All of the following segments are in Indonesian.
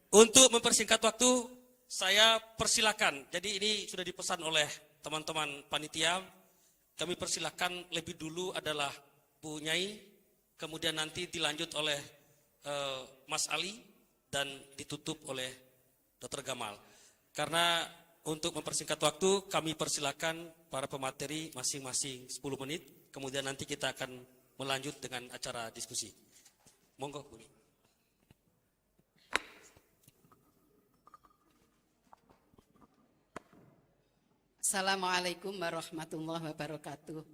Untuk mempersingkat waktu, saya persilakan. Jadi ini sudah dipesan oleh teman-teman panitia. Kami persilakan lebih dulu adalah Bu Nyai, kemudian nanti dilanjut oleh Mas Ali dan ditutup oleh Dr. Gamal. Karena untuk mempersingkat waktu, kami persilakan para pemateri masing-masing 10 menit, kemudian nanti kita akan melanjut dengan acara diskusi. Monggo, Bu. Assalamualaikum warahmatullahi wabarakatuh.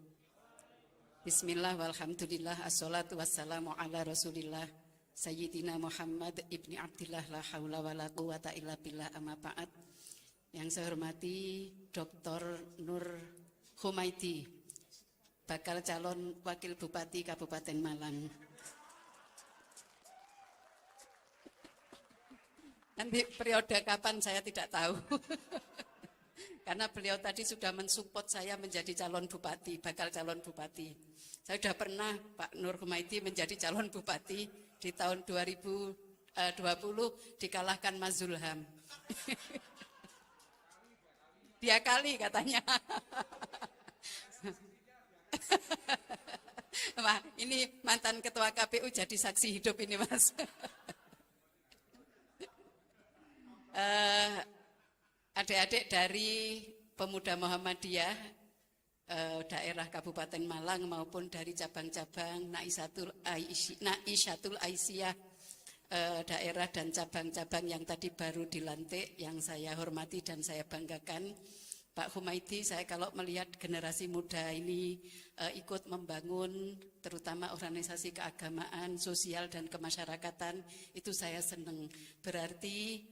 Bismillah walhamdulillah, assalatu wassalamu ala rasulillah Sayyidina Muhammad ibni Abdillah, la hawla wa la quwata illa billah, amma ba'd. Yang saya hormati Dr. Nur Humaidi, bakal calon Wakil Bupati Kabupaten Malang. Nanti periode kapan saya tidak tahu. Karena beliau tadi sudah mensupport saya menjadi calon bupati, bakal calon bupati. Saya sudah pernah Pak Nur Humaidi menjadi calon bupati di tahun 2020 dikalahkan Mas Zulham. 2 kali katanya. Wah, ini mantan ketua KPU jadi saksi hidup ini, Mas. Adik-adik dari Pemuda Muhammadiyah daerah Kabupaten Malang maupun dari cabang-cabang Naisyatul Aisyah daerah dan cabang-cabang yang tadi baru dilantik, yang saya hormati dan saya banggakan. Pak Humaidi, saya kalau melihat generasi muda ini ikut membangun terutama organisasi keagamaan, sosial dan kemasyarakatan, itu saya senang. Berarti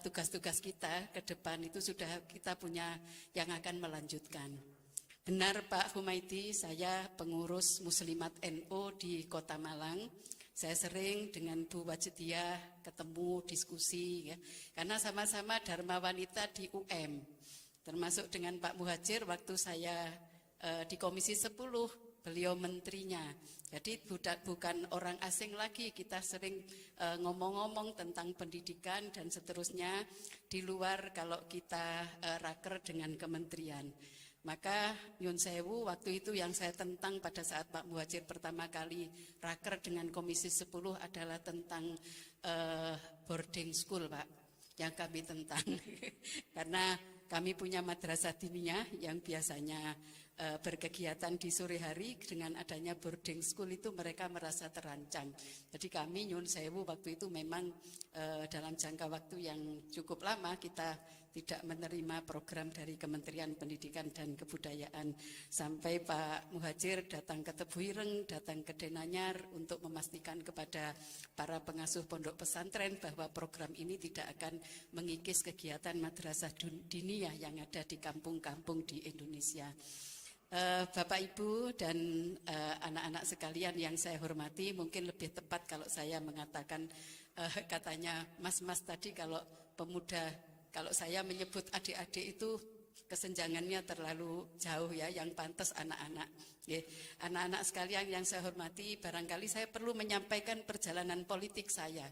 tugas-tugas kita ke depan itu sudah kita punya yang akan melanjutkan. Benar Pak Humaidi, saya pengurus Muslimat NU di Kota Malang. Saya sering dengan Bu Wajidiyah ketemu, diskusi, ya. Karena sama-sama Dharma Wanita di UM. Termasuk dengan Pak Muhajir waktu saya di Komisi 10, beliau menterinya. Jadi bukan orang asing lagi, kita sering ngomong-ngomong tentang pendidikan dan seterusnya di luar kalau kita raker dengan kementerian. Maka Nyun Sewu waktu itu yang saya tentang pada saat Pak Muhajir pertama kali raker dengan Komisi 10 adalah tentang boarding school, Pak, yang kami tentang. Karena kami punya madrasah diniyah yang biasanya berkegiatan di sore hari, dengan adanya boarding school itu mereka merasa terancam. Jadi kami Nyun Sewu waktu itu memang dalam jangka waktu yang cukup lama kita tidak menerima program dari Kementerian Pendidikan dan Kebudayaan. Sampai Pak Muhajir datang ke Tebuireng, datang ke Denanyar untuk memastikan kepada para pengasuh pondok pesantren bahwa program ini tidak akan mengikis kegiatan madrasah diniyah yang ada di kampung-kampung di Indonesia. Bapak Ibu dan anak-anak sekalian yang saya hormati, mungkin lebih tepat kalau saya mengatakan katanya mas-mas tadi, kalau pemuda, kalau saya menyebut adik-adik itu kesenjangannya terlalu jauh, ya, yang pantas anak-anak. Anak-anak sekalian yang saya hormati, barangkali saya perlu menyampaikan perjalanan politik saya.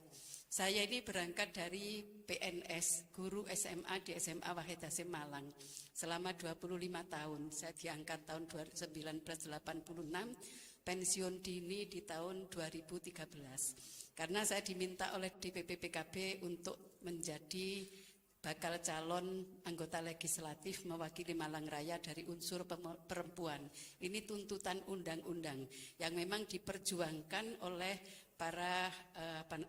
Saya ini berangkat dari PNS, guru SMA di SMA Wahid Hasim Malang. Selama 25 tahun, saya diangkat tahun 1986, pensiun dini di tahun 2013. Karena saya diminta oleh DPP PKB untuk menjadi bakal calon anggota legislatif mewakili Malang Raya dari unsur perempuan. Ini tuntutan undang-undang yang memang diperjuangkan oleh para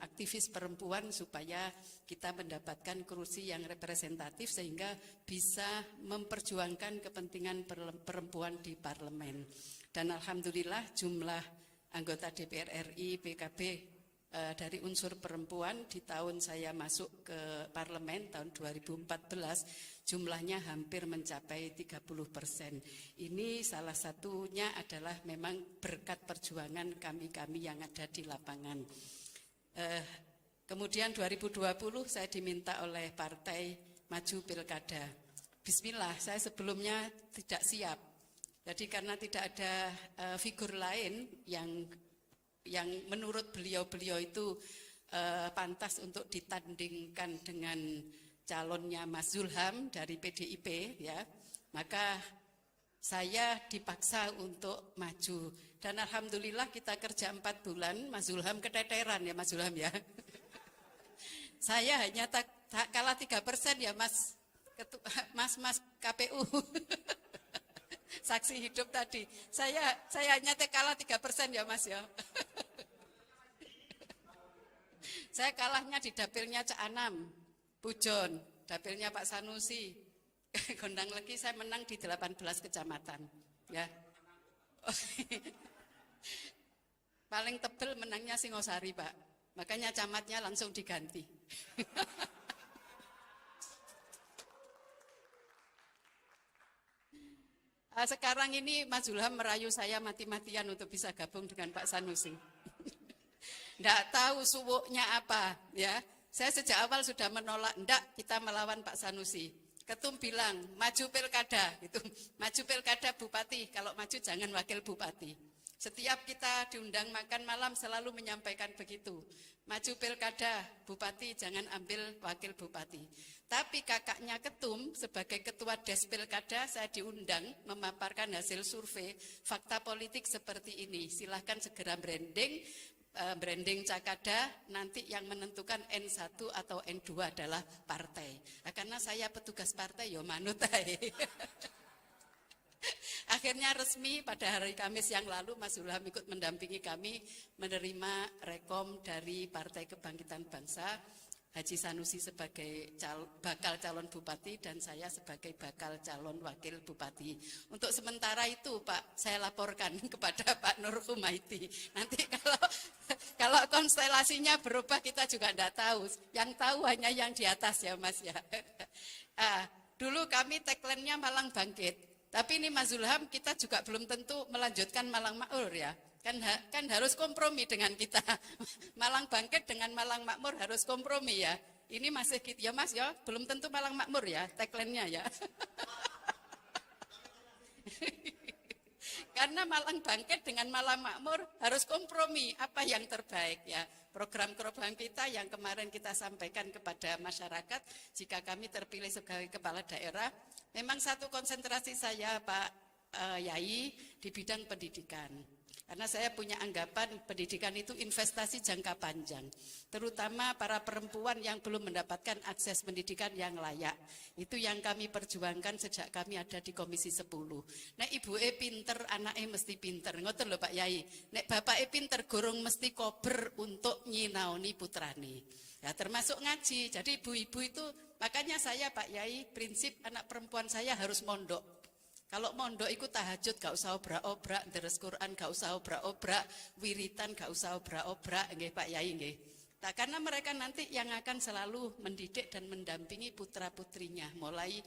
aktivis perempuan supaya kita mendapatkan kursi yang representatif sehingga bisa memperjuangkan kepentingan perempuan di parlemen. Dan alhamdulillah jumlah anggota DPR RI PKB dari unsur perempuan di tahun saya masuk ke parlemen tahun 2014 jumlahnya hampir mencapai 30%. Ini salah satunya adalah memang berkat perjuangan kami-kami yang ada di lapangan. Kemudian 2020 saya diminta oleh Partai Maju Pilkada. Bismillah, saya sebelumnya tidak siap. Jadi karena tidak ada figur lain yang menurut beliau-beliau itu pantas untuk ditandingkan dengan calonnya Mas Zulham dari PDIP, ya, maka saya dipaksa untuk maju. Dan alhamdulillah kita kerja 4 bulan, Mas Zulham keteteran ya Mas Zulham ya. Saya hanya tak kalah 3% ya Mas KPU. Saksi hidup tadi. Saya hanya kalah 3% ya Mas ya. Saya kalahnya di dapilnya Cak Anam, Pujon, dapilnya Pak Sanusi. Gondang Legi saya menang di 18 kecamatan. Ya. Paling tebel menangnya Singosari, Pak. Makanya camatnya langsung diganti. Sekarang ini Mas Zulham merayu saya mati-matian untuk bisa gabung dengan Pak Sanusi. Nggak tahu suwuknya apa, ya. Saya sejak awal sudah menolak, enggak kita melawan Pak Sanusi. Ketum bilang, maju pilkada, gitu. Maju pilkada bupati, kalau maju jangan wakil bupati. Setiap kita diundang makan malam selalu menyampaikan begitu. Maju pilkada, bupati jangan ambil wakil bupati. Tapi kakaknya Ketum sebagai ketua Des Pilkada saya diundang memaparkan hasil survei fakta politik seperti ini. Silahkan segera branding Cakada, nanti yang menentukan N1 atau N2 adalah partai. Nah, karena saya petugas partai, ya manut ae. Akhirnya resmi pada hari Kamis yang lalu Mas Zulham ikut mendampingi kami menerima rekom dari Partai Kebangkitan Bangsa, Haji Sanusi sebagai bakal calon bupati dan saya sebagai bakal calon wakil bupati. Untuk sementara itu Pak, saya laporkan kepada Pak Nur Humaiti. Nanti kalau konstelasinya berubah kita juga tidak tahu. Yang tahu hanya yang di atas ya Mas ya. Dulu kami tagline-nya Malang Bangkit. Tapi ini Mas Zulham kita juga belum tentu melanjutkan Malang Makmur ya. Kan harus kompromi dengan kita. Malang Bangkit dengan Malang Makmur harus kompromi ya. Ini masih ya Mas ya, belum tentu Malang Makmur ya tagline-nya ya. Karena Malang Bangkit dengan Malang Makmur harus kompromi apa yang terbaik ya. Program-program kita yang kemarin kita sampaikan kepada masyarakat jika kami terpilih sebagai kepala daerah, memang satu konsentrasi saya Pak Yai di bidang pendidikan. Karena saya punya anggapan pendidikan itu investasi jangka panjang. Terutama para perempuan yang belum mendapatkan akses pendidikan yang layak. Itu yang kami perjuangkan sejak kami ada di Komisi 10. Nek ibuke pinter, anaknya mesti pinter. Ngoten lho Pak Yai. Nek bapake pinter, gorong mesti kober untuk nyinaoni putrane. Ya termasuk ngaji. Jadi ibu-ibu itu, makanya saya Pak Yai, prinsip anak perempuan saya harus mondok. Kalau mondok ikut tahajud gak usah obrak-obrak, deres Quran gak usah obrak-obrak, wiritan gak usah obrak-obrak, nggih Pak Yai nggih. Nah, karena mereka nanti yang akan selalu mendidik dan mendampingi putra-putrinya, mulai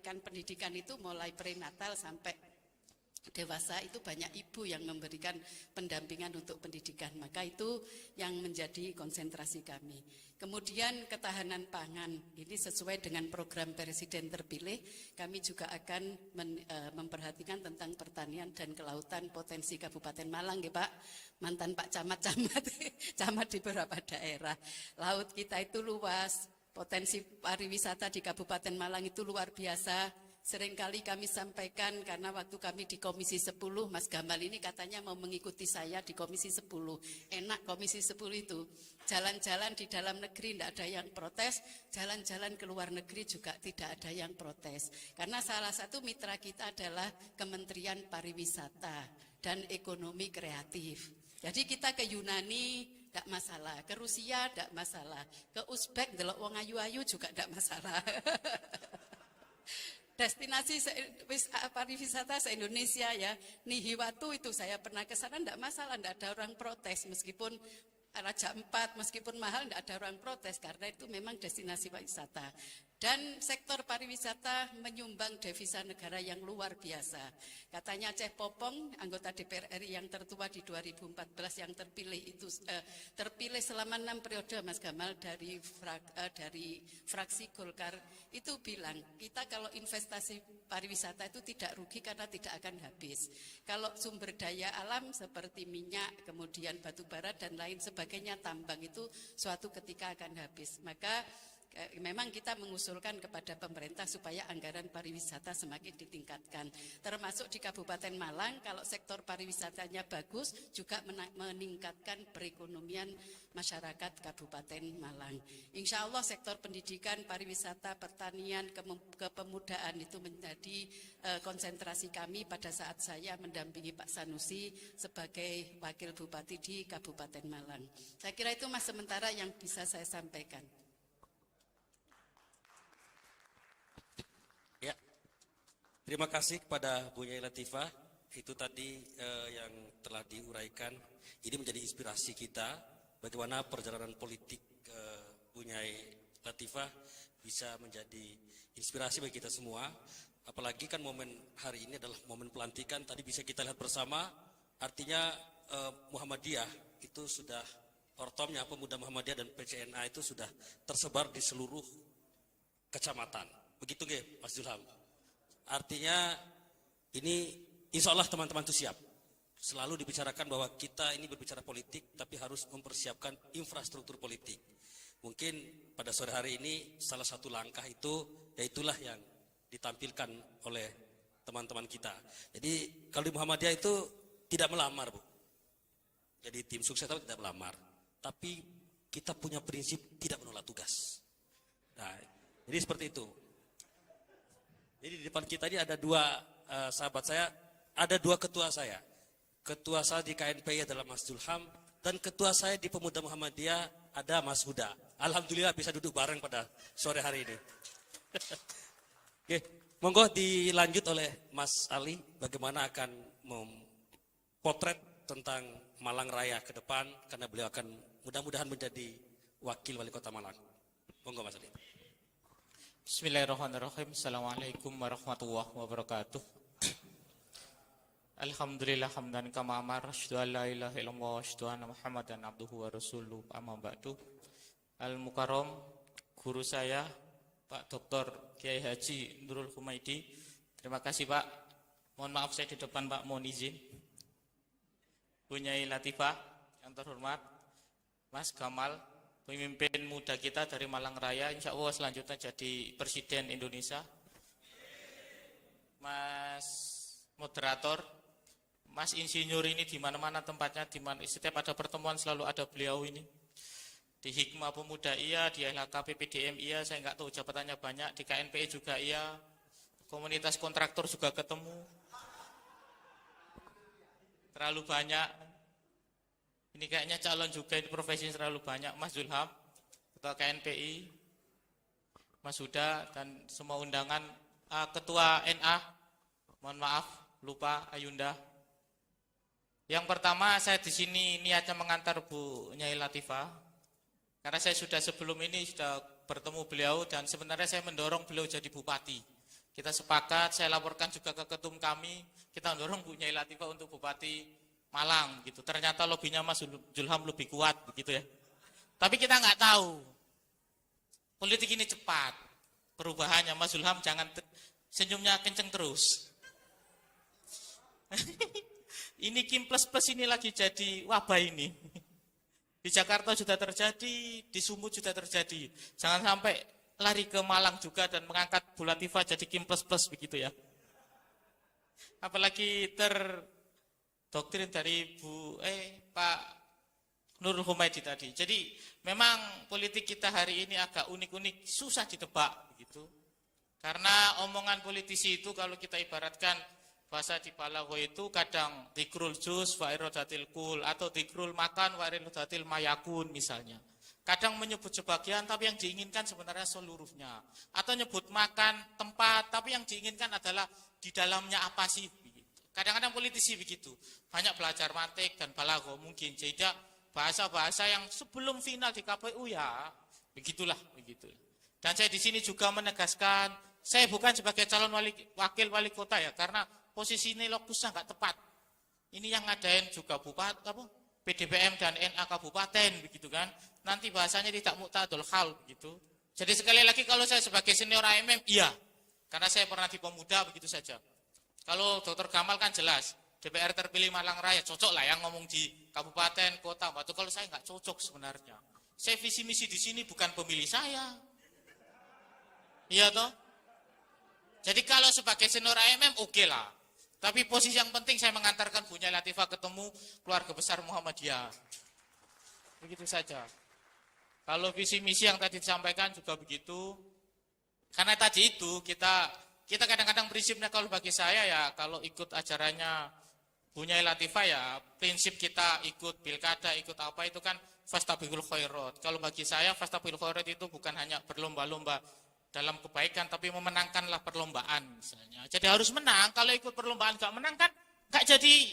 kan pendidikan itu mulai prenatal sampai dewasa itu banyak ibu yang memberikan pendampingan untuk pendidikan, maka itu yang menjadi konsentrasi kami. Kemudian ketahanan pangan, ini sesuai dengan program Presiden terpilih, kami juga akan memperhatikan tentang pertanian dan kelautan potensi Kabupaten Malang ya Pak, mantan Pak Camat-Camat, camat di beberapa daerah. Laut kita itu luas, potensi pariwisata di Kabupaten Malang itu luar biasa. Seringkali kami sampaikan karena waktu kami di Komisi 10, Mas Gamal ini katanya mau mengikuti saya di Komisi 10. Enak Komisi 10 itu. Jalan-jalan di dalam negeri tidak ada yang protes, jalan-jalan ke luar negeri juga tidak ada yang protes. Karena salah satu mitra kita adalah Kementerian Pariwisata dan Ekonomi Kreatif. Jadi kita ke Yunani tidak masalah, ke Rusia tidak masalah, ke Uzbek delok wong ayu-ayu juga tidak masalah. Destinasi pariwisata se-Indonesia ya, Nihiwatu itu saya pernah ke sana, tidak masalah, tidak ada orang protes, meskipun Raja Empat, meskipun mahal tidak ada orang protes, karena itu memang destinasi pariwisata. Dan sektor pariwisata menyumbang devisa negara yang luar biasa. Katanya Ceh Popong, anggota DPR RI yang tertua di 2014 yang terpilih itu terpilih selama 6 periode Mas Gamal dari fraksi Golkar itu bilang kita kalau investasi pariwisata itu tidak rugi karena tidak akan habis. Kalau sumber daya alam seperti minyak, kemudian batu bara dan lain sebagainya sebagainya, tambang itu suatu ketika akan habis. Maka memang kita mengusulkan kepada pemerintah supaya anggaran pariwisata semakin ditingkatkan. Termasuk di Kabupaten Malang, kalau sektor pariwisatanya bagus, juga meningkatkan perekonomian masyarakat Kabupaten Malang. Insya Allah sektor pendidikan, pariwisata, pertanian, kepemudaan itu menjadi konsentrasi kami pada saat saya mendampingi Pak Sanusi sebagai Wakil Bupati di Kabupaten Malang. Saya kira itu Mas sementara yang bisa saya sampaikan. Ya, terima kasih kepada Bu Nyai Latifah. Itu tadi yang telah diuraikan. Ini menjadi inspirasi kita bagaimana perjalanan politik Bu Nyai Latifah bisa menjadi inspirasi bagi kita semua. Apalagi kan momen hari ini adalah momen pelantikan. Tadi bisa kita lihat bersama. Artinya Muhammadiyah itu sudah ortomnya, pemuda Muhammadiyah dan PCNA itu sudah tersebar di seluruh kecamatan. Begitu nggih, Mas Zulham? Artinya ini insya Allah teman-teman itu siap. Selalu dibicarakan bahwa kita ini berbicara politik, tapi harus mempersiapkan infrastruktur politik. Mungkin pada sore hari ini salah satu langkah itu, yaitulah yang ditampilkan oleh teman-teman kita. Jadi kalau di Muhammadiyah itu tidak melamar, Bu. Jadi tim sukses itu tidak melamar. Tapi kita punya prinsip tidak menolak tugas. Nah, jadi seperti itu. Jadi di depan kita ini ada dua sahabat saya, ada dua ketua saya. Ketua saya di KNPI adalah Mas Zulham, dan ketua saya di Pemuda Muhammadiyah ada Mas Huda. Alhamdulillah bisa duduk bareng pada sore hari ini. Oke, monggo dilanjut oleh Mas Ali, bagaimana akan memotret tentang Malang Raya ke depan, karena beliau akan mudah-mudahan menjadi wakil wali kota Malang. Monggo Mas Ali. Bismillahirrahmanirrahim. Assalamualaikum warahmatullahi wabarakatuh. Alhamdulillah hamdan kama amar, asyhadu an la ilaha illallah, asyhadu anna Muhammadan abduhu wa rasuluh, amma ba'du. Al-Mukarram, guru saya Pak Dr. Kiai Haji Nurul Humaidi. Terima kasih Pak. Mohon maaf saya di depan Pak, mohon izin. Bu Nyai Latifah yang terhormat, Mas Gamal, pemimpin muda kita dari Malang Raya, insya Allah selanjutnya jadi Presiden Indonesia. Mas moderator, Mas Insinyur ini di mana-mana tempatnya, di mana setiap ada pertemuan selalu ada beliau ini. Di Hikmah Pemuda iya, di LHK PPDM iya, saya nggak tahu jabatannya banyak, di KNPI juga iya, komunitas kontraktor juga ketemu. Terlalu banyak. Ini kayaknya calon juga, ini profesi terlalu banyak. Mas Zulham, Ketua KNPI, Mas Huda, dan semua undangan. Ketua NA, mohon maaf, lupa Ayunda. Yang pertama, saya di sini niatnya mengantar Bu Nyai Latifah, karena saya sudah sebelum ini sudah bertemu beliau, dan sebenarnya saya mendorong beliau jadi bupati. Kita sepakat, saya laporkan juga ke ketum kami, kita mendorong Bu Nyai Latifah untuk bupati Malang gitu. Ternyata lobinya Mas Zulham lebih kuat begitu ya. Tapi kita nggak tahu. Politik ini cepat perubahannya. Mas Zulham jangan senyumnya kenceng terus. Ini Kim plus plus ini lagi jadi wabah ini. Di Jakarta sudah terjadi, di Sumut sudah terjadi. Jangan sampai lari ke Malang juga dan mengangkat Bu Latifah jadi Kim plus plus begitu ya. Apalagi doktrin dari Pak Nurul Humaidi tadi. Jadi memang politik kita hari ini agak unik-unik, susah ditebak begitu. Karena omongan politisi itu kalau kita ibaratkan bahasa di Balago itu kadang dikrul jus wa irodatil kul, atau dikrul makan wa irodatil mayakun misalnya. Kadang menyebut sebagian tapi yang diinginkan sebenarnya seluruhnya. Atau nyebut makan tempat tapi yang diinginkan adalah di dalamnya apa sih. Kadang-kadang politisi begitu, banyak belajar mantik dan balago mungkin, sehingga bahasa-bahasa yang sebelum final di KPU ya begitulah begitu. Dan saya di sini juga menegaskan, saya bukan sebagai calon wakil wali kota ya, karena posisi ini lokusnya nggak tepat. Ini yang ngadain juga bupati, PDPM dan NA kabupaten begitu kan. Nanti bahasanya tidak muktadul hal begitu. Jadi sekali lagi kalau saya sebagai senior AMM iya, karena saya pernah di Pemuda begitu saja. Kalau Dr. Gamal kan jelas, DPR terpilih Malang Raya, cocok lah yang ngomong di kabupaten, kota, batu. Kalau saya nggak cocok sebenarnya. Saya visi misi di sini bukan pemilih saya. Iya toh? Jadi kalau sebagai senior AMM oke lah. Tapi posisi yang penting saya mengantarkan Bu Nyai Latifah ketemu keluarga besar Muhammadiyah. Begitu saja. Kalau visi misi yang tadi disampaikan juga begitu. Karena tadi itu kita kadang-kadang prinsipnya kalau bagi saya ya kalau ikut ajarannya Bu Nyai Latifah ya prinsip kita ikut pilkada, ikut apa itu kan fastabiqul khairat. Kalau bagi saya fastabiqul khairat itu bukan hanya berlomba-lomba dalam kebaikan tapi memenangkanlah perlombaan misalnya. Jadi harus menang. Kalau ikut perlombaan gak menang kan gak jadi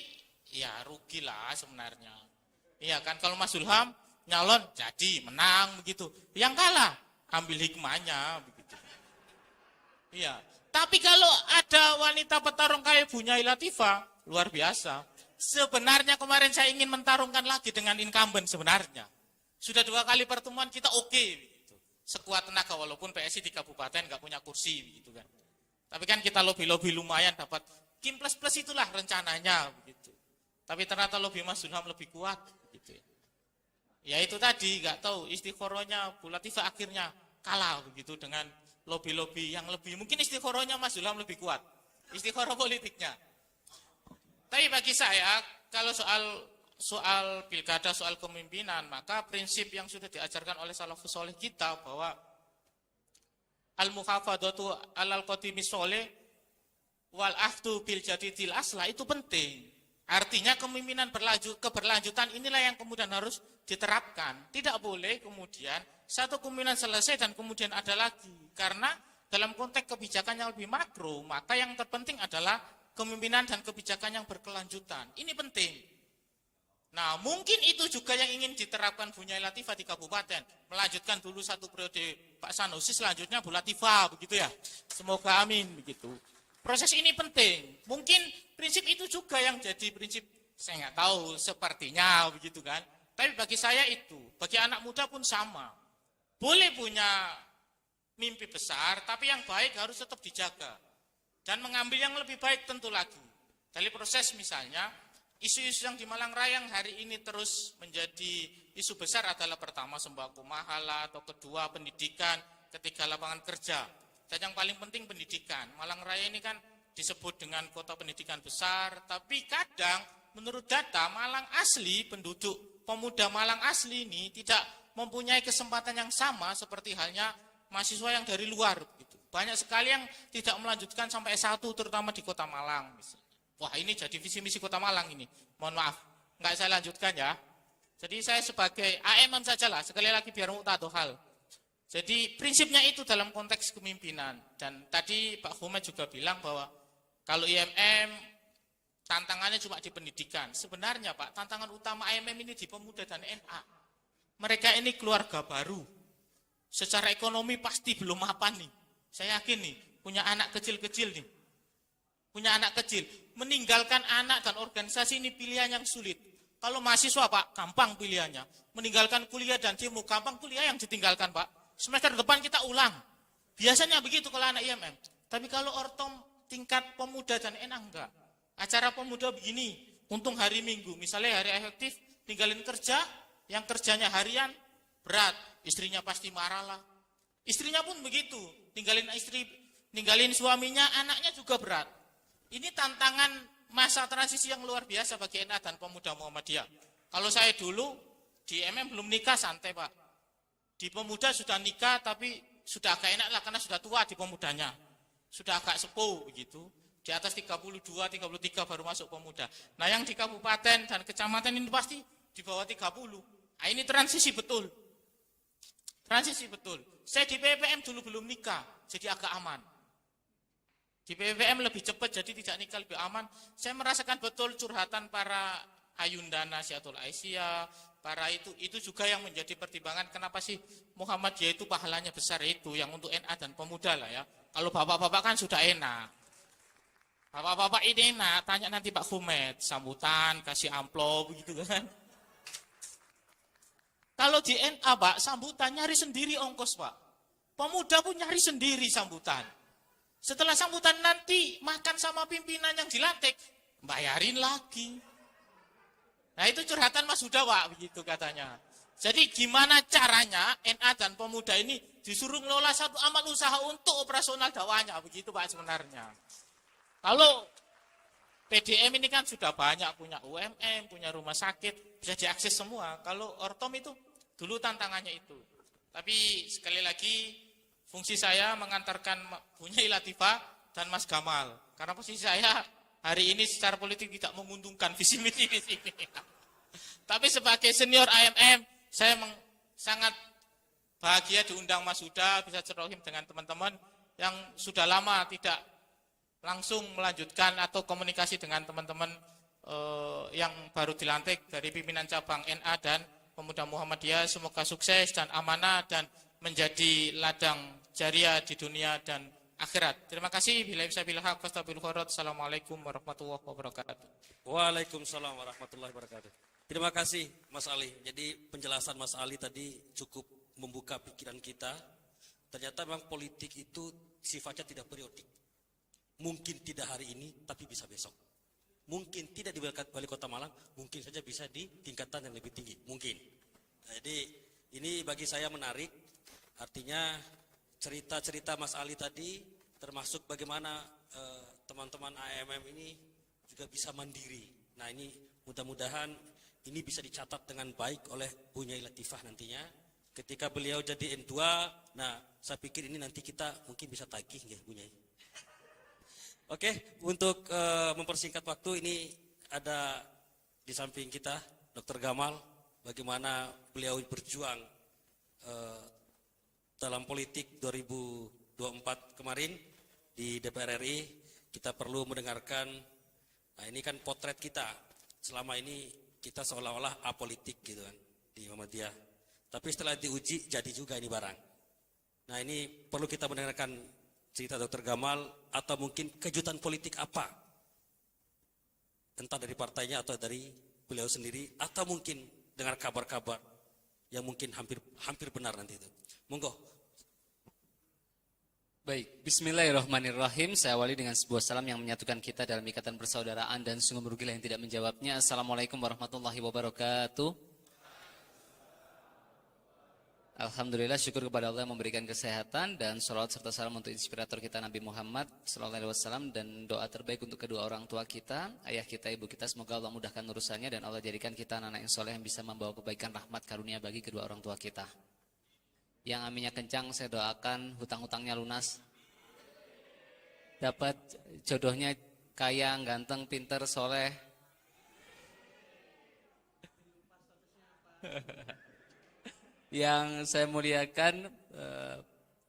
ya rugi lah sebenarnya. Iya kan kalau Mas Zulham nyalon jadi menang begitu. Yang kalah ambil hikmahnya begitu. Iya. Tapi kalau ada wanita petarung kayak Bu Nyai Latifah luar biasa. Sebenarnya kemarin saya ingin mentarungkan lagi dengan incumbent sebenarnya. Sudah 2 kali pertemuan kita oke. Sekuat tenaga walaupun PSI di kabupaten nggak punya kursi gitu kan. Tapi kan kita lobby lumayan dapat Kim plus itulah rencananya begitu. Tapi ternyata lobby Mas Zulham lebih kuat gitu. Ya itu tadi nggak tahu istiqorohnya Bu Latifah akhirnya kalah begitu dengan lobby yang lebih mungkin istiqorohnya Mas Zulham lebih kuat. Istiqoroh politiknya. Tapi bagi saya kalau soal pilkada, soal kepemimpinan, maka prinsip yang sudah diajarkan oleh salafus soleh kita bahwa al-muhafadzatu alal qadimi soleh wal ahdu bil jadidil asla itu penting. Artinya kepemimpinan keberlanjutan inilah yang kemudian harus diterapkan. Tidak boleh kemudian satu kepemimpinan selesai dan kemudian ada lagi. Karena dalam konteks kebijakan yang lebih makro, maka yang terpenting adalah kepemimpinan dan kebijakan yang berkelanjutan. Ini penting. Nah, mungkin itu juga yang ingin diterapkan Bu Nyai Latifah di kabupaten. Melanjutkan dulu 1 periode Pak Sanusi, selanjutnya Bu Latifah, begitu ya. Semoga amin, begitu. Proses ini penting. Mungkin prinsip itu juga yang jadi prinsip, saya nggak tahu, sepertinya, begitu kan. Tapi bagi saya itu, bagi anak muda pun sama. Boleh punya mimpi besar, tapi yang baik harus tetap dijaga. Dan mengambil yang lebih baik tentu lagi. Dari proses misalnya, isu-isu yang di Malang Raya yang hari ini terus menjadi isu besar adalah pertama sembako mahal atau kedua pendidikan, ketiga lapangan kerja. Dan yang paling penting pendidikan. Malang Raya ini kan disebut dengan kota pendidikan besar, tapi kadang menurut data Malang asli, penduduk pemuda Malang asli ini tidak mempunyai kesempatan yang sama seperti halnya mahasiswa yang dari luar. Gitu. Banyak sekali yang tidak melanjutkan sampai S1 terutama di kota Malang misalnya. Wah ini jadi visi misi kota Malang ini. Mohon maaf, nggak saya lanjutkan ya. Jadi saya sebagai AMM sajalah, sekali lagi biar muktadul hal. Jadi prinsipnya itu dalam konteks kepemimpinan. Dan tadi Pak Humed juga bilang bahwa kalau IMM tantangannya cuma di pendidikan. Sebenarnya Pak, tantangan utama IMM ini di pemuda dan NA. Mereka ini keluarga baru. Secara ekonomi pasti belum mapan nih. Saya yakin nih, punya anak kecil-kecil nih. Punya anak kecil, meninggalkan anak dan organisasi ini pilihan yang sulit. Kalau mahasiswa Pak, gampang pilihannya. Meninggalkan kuliah dan demo, gampang kuliah yang ditinggalkan Pak. Semester depan kita ulang. Biasanya begitu kalau anak IMM. Tapi kalau ortom tingkat pemuda dan NA enggak. Acara pemuda begini, untung hari Minggu. Misalnya hari efektif, tinggalin kerja, yang kerjanya harian, berat. Istrinya pasti marah lah. Istrinya pun begitu, ninggalin suaminya, anaknya juga berat. Ini tantangan masa transisi yang luar biasa bagi NA dan pemuda Muhammadiyah. Kalau saya dulu di MM belum nikah santai Pak. Di pemuda sudah nikah tapi sudah agak enak lah karena sudah tua di pemudanya. Sudah agak sepuh begitu. Di atas 32, 33 baru masuk pemuda. Nah yang di kabupaten dan kecamatan ini pasti di bawah 30. Nah ini transisi betul. Transisi betul. Saya di PPM dulu belum nikah, jadi agak aman. Di PPM lebih cepat, jadi tidak nikah lebih aman. Saya merasakan betul curhatan para Ayundana, Syiatul Aisyah, para itu juga yang menjadi pertimbangan kenapa sih Muhammadiyah itu pahalanya besar itu, yang untuk NA dan pemuda lah ya. Kalau bapak-bapak kan sudah enak. Bapak-bapak ini enak, tanya nanti Pak Humed, sambutan, kasih amplop gitu kan. Kalau di NA Pak, sambutan nyari sendiri ongkos Pak. Pemuda pun nyari sendiri sambutan. Setelah sambutan nanti makan sama pimpinan yang dilantik, bayarin lagi. Nah itu curhatan Mas Huda Pak, begitu katanya. Jadi gimana caranya NA dan pemuda ini disuruh ngelola satu amal usaha untuk operasional dakwahnya, begitu Pak sebenarnya. Kalau PDM ini kan sudah banyak, punya UMM, punya rumah sakit, bisa diakses semua. Kalau Ortom itu dulu tantangannya itu. Tapi sekali lagi fungsi saya mengantarkan Bunyai Latifah dan Mas Gamal. Karena posisi saya hari ini secara politik tidak menguntungkan visi misi di sini. Tapi sebagai senior AMM, saya sangat bahagia diundang Mas Huda, bisa cerohim dengan teman-teman yang sudah lama tidak langsung melanjutkan atau komunikasi dengan teman-teman yang baru dilantik dari pimpinan cabang NA dan Pemuda Muhammadiyah. Semoga sukses dan amanah dan menjadi ladang jariah di dunia dan akhirat. Terima kasih. Assalamualaikum warahmatullahi wabarakatuh. Waalaikumsalam warahmatullahi wabarakatuh. Terima kasih Mas Ali. Jadi penjelasan Mas Ali tadi cukup membuka pikiran kita. Ternyata memang politik itu sifatnya tidak periodik. Mungkin tidak hari ini, tapi bisa besok. Mungkin tidak di Wali Kota Malang, mungkin saja bisa di tingkatan yang lebih tinggi. Mungkin. Jadi ini bagi saya menarik. Artinya cerita-cerita Mas Ali tadi, termasuk bagaimana teman-teman AMM ini juga bisa mandiri. Nah ini mudah-mudahan ini bisa dicatat dengan baik oleh Bunyai Latifah nantinya. Ketika beliau jadi N2, nah saya pikir ini nanti kita mungkin bisa tagih ya Bunyai. Oke, untuk mempersingkat waktu ini ada di samping kita Dr. Gamal, bagaimana beliau berjuang dalam politik 2024 kemarin di DPR RI. Kita perlu mendengarkan, nah ini kan potret kita, selama ini kita seolah-olah apolitik gitu kan di Muhammadiyah. Tapi setelah diuji jadi juga ini barang. Nah ini perlu kita mendengarkan cerita Dr. Gamal atau mungkin kejutan politik apa. Entah dari partainya atau dari beliau sendiri atau mungkin dengar kabar-kabar yang mungkin hampir benar nanti itu. Monggo. Baik, bismillahirrahmanirrahim. Saya awali dengan sebuah salam yang menyatukan kita dalam ikatan persaudaraan dan sungguh merugilah yang tidak menjawabnya. Assalamualaikum warahmatullahi wabarakatuh. Alhamdulillah, syukur kepada Allah yang memberikan kesehatan dan sholawat serta salam untuk inspirator kita Nabi Muhammad SAW dan doa terbaik untuk kedua orang tua kita, ayah kita, ibu kita. Semoga Allah mudahkan urusannya dan Allah jadikan kita anak-anak yang soleh yang bisa membawa kebaikan, rahmat, karunia bagi kedua orang tua kita. Yang aminnya kencang, saya doakan hutang-hutangnya lunas, dapat jodohnya kaya, ganteng, pinter, soleh. Yang saya muliakan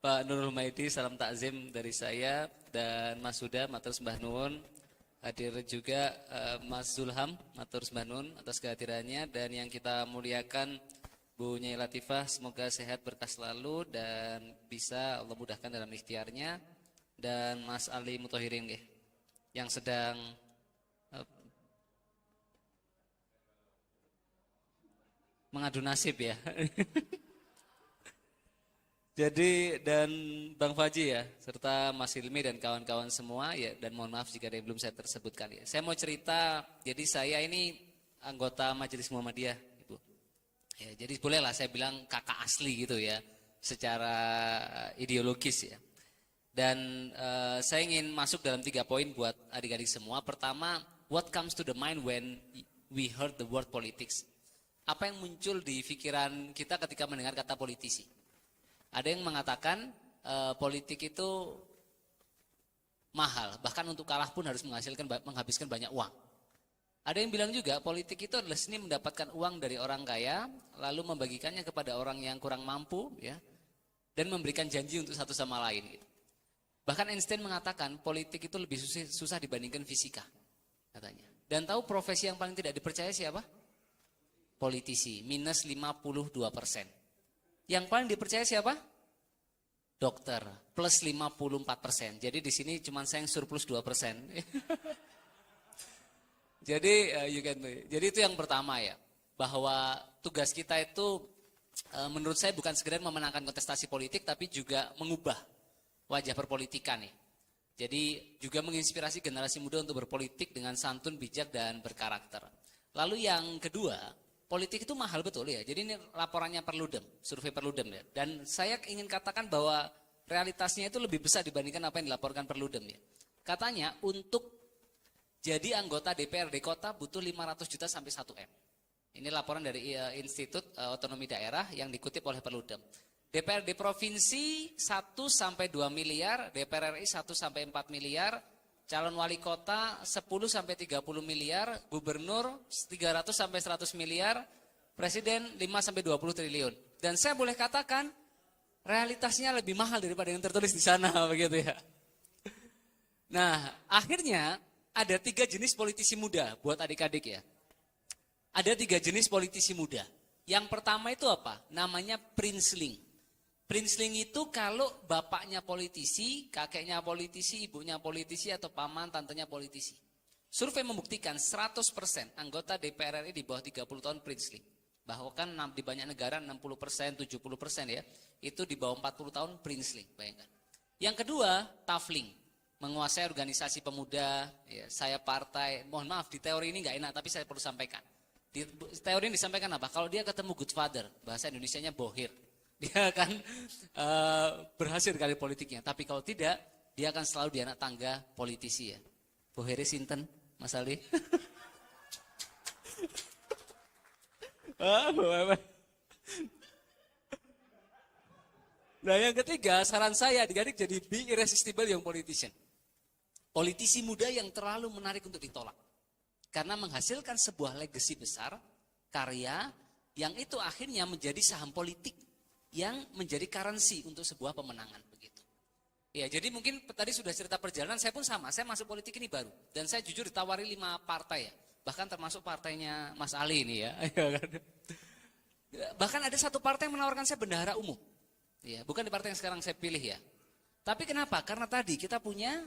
Pak Nurul Humaidi, salam takzim dari saya, dan Mas Huda, matur sembah nuwun. Hadir juga Mas Zulham, matur sembah nuwun atas kehadirannya. Dan yang kita muliakan Bunyai Latifah, semoga sehat berkah selalu dan bisa Allah mudahkan dalam ikhtiarnya. Dan Mas Ali Mutohirin yang sedang mengadu nasib ya. Jadi dan Bang Faji ya, serta Mas Hilmi dan kawan-kawan semua ya, dan mohon maaf jika ada yang belum saya tersebutkan ya. Saya mau cerita, jadi saya ini anggota Majelis Muhammadiyah, Ibu. Ya, jadi bolehlah saya bilang kakak asli gitu ya, secara ideologis ya. Dan saya ingin masuk dalam 3 poin buat adik-adik semua. Pertama, what comes to the mind when we heard the word politics? Apa yang muncul di pikiran kita ketika mendengar kata politisi? Ada yang mengatakan politik itu mahal, bahkan untuk kalah pun harus menghabiskan banyak uang. Ada yang bilang juga politik itu adalah seni mendapatkan uang dari orang kaya, lalu membagikannya kepada orang yang kurang mampu, ya, dan memberikan janji untuk satu sama lain. Gitu. Bahkan Einstein mengatakan politik itu lebih susah dibandingkan fisika, katanya. Dan tahu profesi yang paling tidak dipercaya siapa? Politisi, minus 52%. Yang paling dipercaya siapa? Dokter, plus 54%. Jadi di sini cuma saya yang surplus 2%. Jadi itu yang pertama ya, bahwa tugas kita itu menurut saya bukan sekedar memenangkan kontestasi politik, tapi juga mengubah wajah perpolitikan nih. Jadi juga menginspirasi generasi muda untuk berpolitik dengan santun, bijak, dan berkarakter. Lalu yang kedua, politik itu mahal betul ya. Jadi ini laporannya Perludem, survei Perludem ya. Dan saya ingin katakan bahwa realitasnya itu lebih besar dibandingkan apa yang dilaporkan Perludem ya. Katanya untuk jadi anggota DPRD kota butuh 500 juta sampai 1 M. Ini laporan dari Institut Otonomi Daerah yang dikutip oleh Perludem. DPRD provinsi 1 sampai 2 miliar, DPR RI 1 sampai 4 miliar, calon wali kota 10 sampai 30 miliar, gubernur 300 sampai 100 miliar, presiden 5 sampai 20 triliun. Dan saya boleh katakan realitasnya lebih mahal daripada yang tertulis di sana begitu ya. Nah, akhirnya ada 3 jenis politisi muda buat adik-adik ya. Ada 3 jenis politisi muda. Yang pertama itu apa? Namanya princeling. Princeling itu kalau bapaknya politisi, kakeknya politisi, ibunya politisi, atau paman, tantenya politisi. Survei membuktikan 100% anggota DPR RI di bawah 30 tahun princeling. Bahkan di banyak negara 60%, 70% ya. Itu di bawah 40 tahun princeling, bayangkan. Yang kedua, tafling. Menguasai organisasi pemuda, ya, saya partai, mohon maaf di teori ini nggak enak tapi saya perlu sampaikan. Di teori ini disampaikan apa? Kalau dia ketemu good father, bahasa Indonesianya bohir, dia akan berhasil kali politiknya. Tapi kalau tidak, dia akan selalu di anak tangga politisi ya. Bohir sinten, Mas Ali? Nah yang ketiga, saran saya adik-adik jadi be irresistible young politician. Politisi muda yang terlalu menarik untuk ditolak. Karena menghasilkan sebuah legacy besar, karya, yang itu akhirnya menjadi saham politik yang menjadi currency untuk sebuah pemenangan begitu. Ya, jadi mungkin tadi sudah cerita perjalanan, saya pun sama, saya masuk politik ini baru. Dan saya jujur ditawari 5 partai ya, bahkan termasuk partainya Mas Ali ini ya. Bahkan ada satu partai yang menawarkan saya bendahara umum. Ya, bukan di partai yang sekarang saya pilih ya. Tapi kenapa? Karena tadi kita punya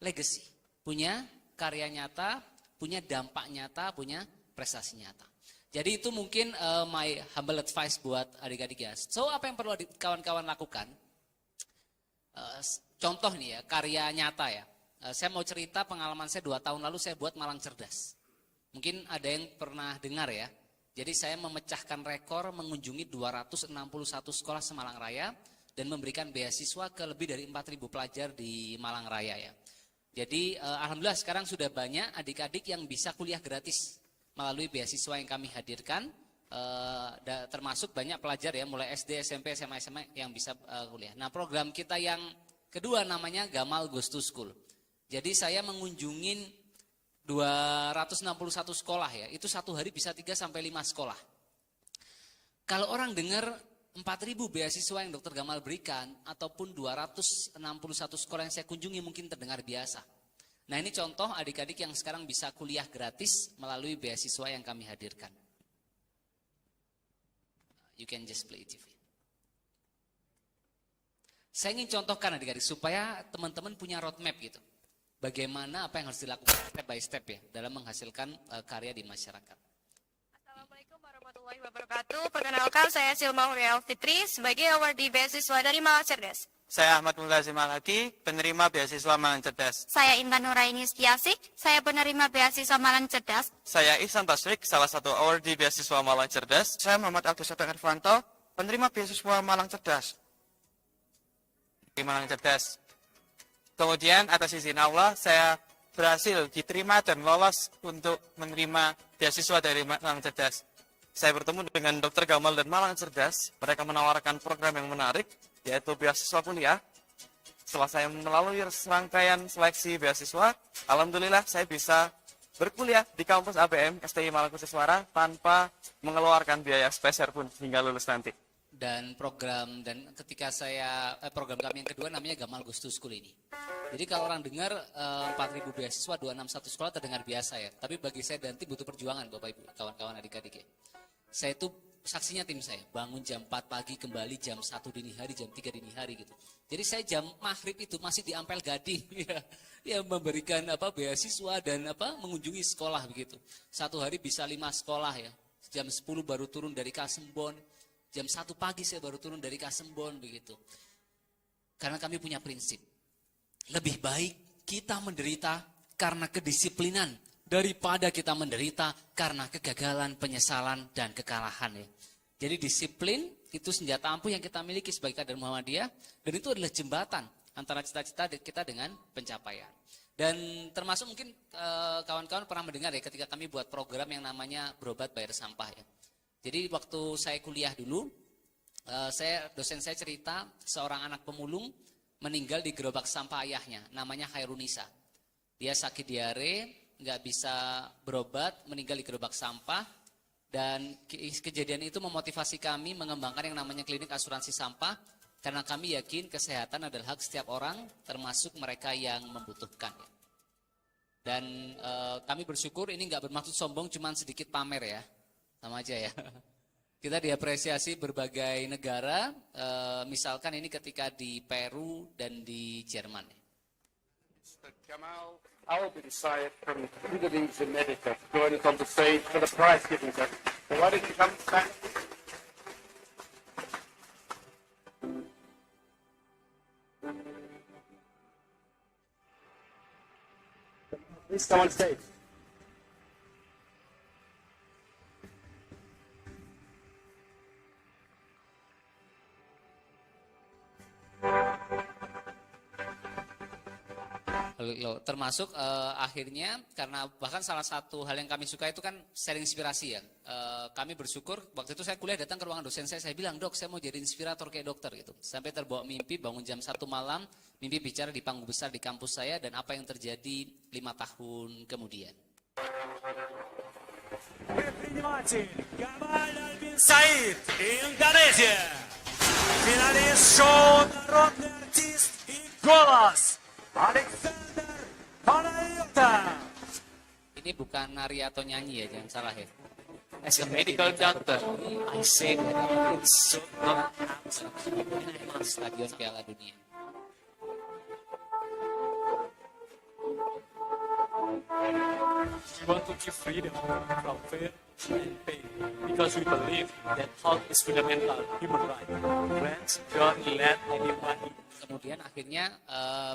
legacy, punya karya nyata, punya dampak nyata, punya prestasi nyata. Jadi itu mungkin my humble advice buat adik-adik ya. So apa yang perlu kawan-kawan lakukan? Contoh nih ya, karya nyata ya. Saya mau cerita pengalaman saya 2 tahun lalu saya buat Malang Cerdas. Mungkin ada yang pernah dengar ya. Jadi saya memecahkan rekor mengunjungi 261 sekolah Semalang Raya dan memberikan beasiswa ke lebih dari 4.000 pelajar di Malang Raya ya. Jadi alhamdulillah sekarang sudah banyak adik-adik yang bisa kuliah gratis melalui beasiswa yang kami hadirkan, termasuk banyak pelajar ya mulai SD, SMP, SMA yang bisa kuliah. Nah program kita yang kedua namanya Gamal Goes to School. Jadi saya mengunjungin 261 sekolah ya, itu satu hari bisa 3 sampai 5 sekolah. Kalau orang dengar 4.000 beasiswa yang Dr. Gamal berikan, ataupun 261 sekolah yang saya kunjungi mungkin terdengar biasa. Nah ini contoh adik-adik yang sekarang bisa kuliah gratis melalui beasiswa yang kami hadirkan. You can just play TV. Saya ingin contohkan adik-adik supaya teman-teman punya roadmap gitu. Bagaimana apa yang harus dilakukan step by step ya dalam menghasilkan karya di masyarakat. Assalamualaikum warahmatullahi wabarakatuh. Perkenalkan saya Silma Huria Fitri sebagai awardee beasiswa dari Malang Cerdas. Saya Ahmad Mulazim Alhadi, penerima beasiswa Malang Cerdas. Saya Intan Nuraini Setiasik, saya penerima beasiswa Malang Cerdas. Saya Ihsan Tasrik, salah satu awardee beasiswa Malang Cerdas. Saya Muhammad Abdul Sabang Irfanto, penerima beasiswa Malang Cerdas. Di Malang Cerdas. Kemudian atas izin Allah, saya berhasil diterima dan lolos untuk menerima beasiswa dari Malang Cerdas. Saya bertemu dengan Dr. Gamal dan Malang Cerdas. Mereka menawarkan program yang menarik, yaitu beasiswa kuliah. Setelah saya melalui serangkaian seleksi beasiswa, alhamdulillah saya bisa berkuliah di kampus ABM STI Malang Kusiswara tanpa mengeluarkan biaya spesial pun hingga lulus nanti. Dan ketika saya program kami yang kedua namanya Gamal Goes to School ini. Jadi kalau orang dengar 4.000 beasiswa 261 sekolah terdengar biasa ya. Tapi bagi saya nanti butuh perjuangan Bapak Ibu, kawan-kawan adik-adik ya. Saya itu saksinya tim saya, bangun jam 4 pagi kembali jam 1 dini hari, jam 3 dini hari gitu. Jadi saya jam maghrib itu masih di Ampel Gading ya memberikan beasiswa dan mengunjungi sekolah begitu. Satu hari bisa 5 sekolah ya. Jam 10 baru turun dari Kasembon. Jam 1 pagi saya baru turun dari Kasembon begitu. Karena kami punya prinsip. Lebih baik kita menderita karena kedisiplinan daripada kita menderita karena kegagalan, penyesalan, dan kekalahan ya. Jadi disiplin itu senjata ampuh yang kita miliki sebagai kader Muhammadiyah, dan itu adalah jembatan antara cita-cita kita dengan pencapaian. Dan termasuk mungkin kawan-kawan pernah mendengar ya ketika kami buat program yang namanya Berobat Bayar Sampah ya. Jadi waktu saya kuliah dulu, dosen saya cerita seorang anak pemulung meninggal di gerobak sampah ayahnya, namanya Hairunisa. Dia sakit diare, nggak bisa berobat, meninggal di gerobak sampah. Dan kejadian itu memotivasi kami mengembangkan yang namanya klinik asuransi sampah, karena kami yakin kesehatan adalah hak setiap orang, termasuk mereka yang membutuhkan. Dan kami bersyukur ini nggak bermaksud sombong, cuman sedikit pamer ya, sama aja ya. Kita diapresiasi berbagai negara, misalkan ini ketika di Peru dan di Jerman. Kamal, I will be decided from Middle East and Medica joining on the stage for the prize giving ceremony. So why don't you come stand? Please come on stage. Termasuk akhirnya karena bahkan salah satu hal yang kami suka itu kan sharing inspirasi ya. Kami bersyukur waktu itu saya kuliah datang ke ruangan dosen saya bilang, "Dok, saya mau jadi inspirator kayak dokter," gitu. Sampai terbawa mimpi bangun jam 1 malam, mimpi bicara di panggung besar di kampus saya, dan apa yang terjadi 5 tahun kemudian. Предприниматель Гамаль Альбин Саид, Индонезия. Финалист шоу «Народный артист и голос» Alexander Panayota. Ini bukan nari atau nyanyi ya, jangan salah ya. As a medical doctor, I say that it's so not Stadion Piala Dunia. We want to give freedom from fear and pain because we believe that health is fundamental human right. Friends, don't let anyone. Kemudian akhirnya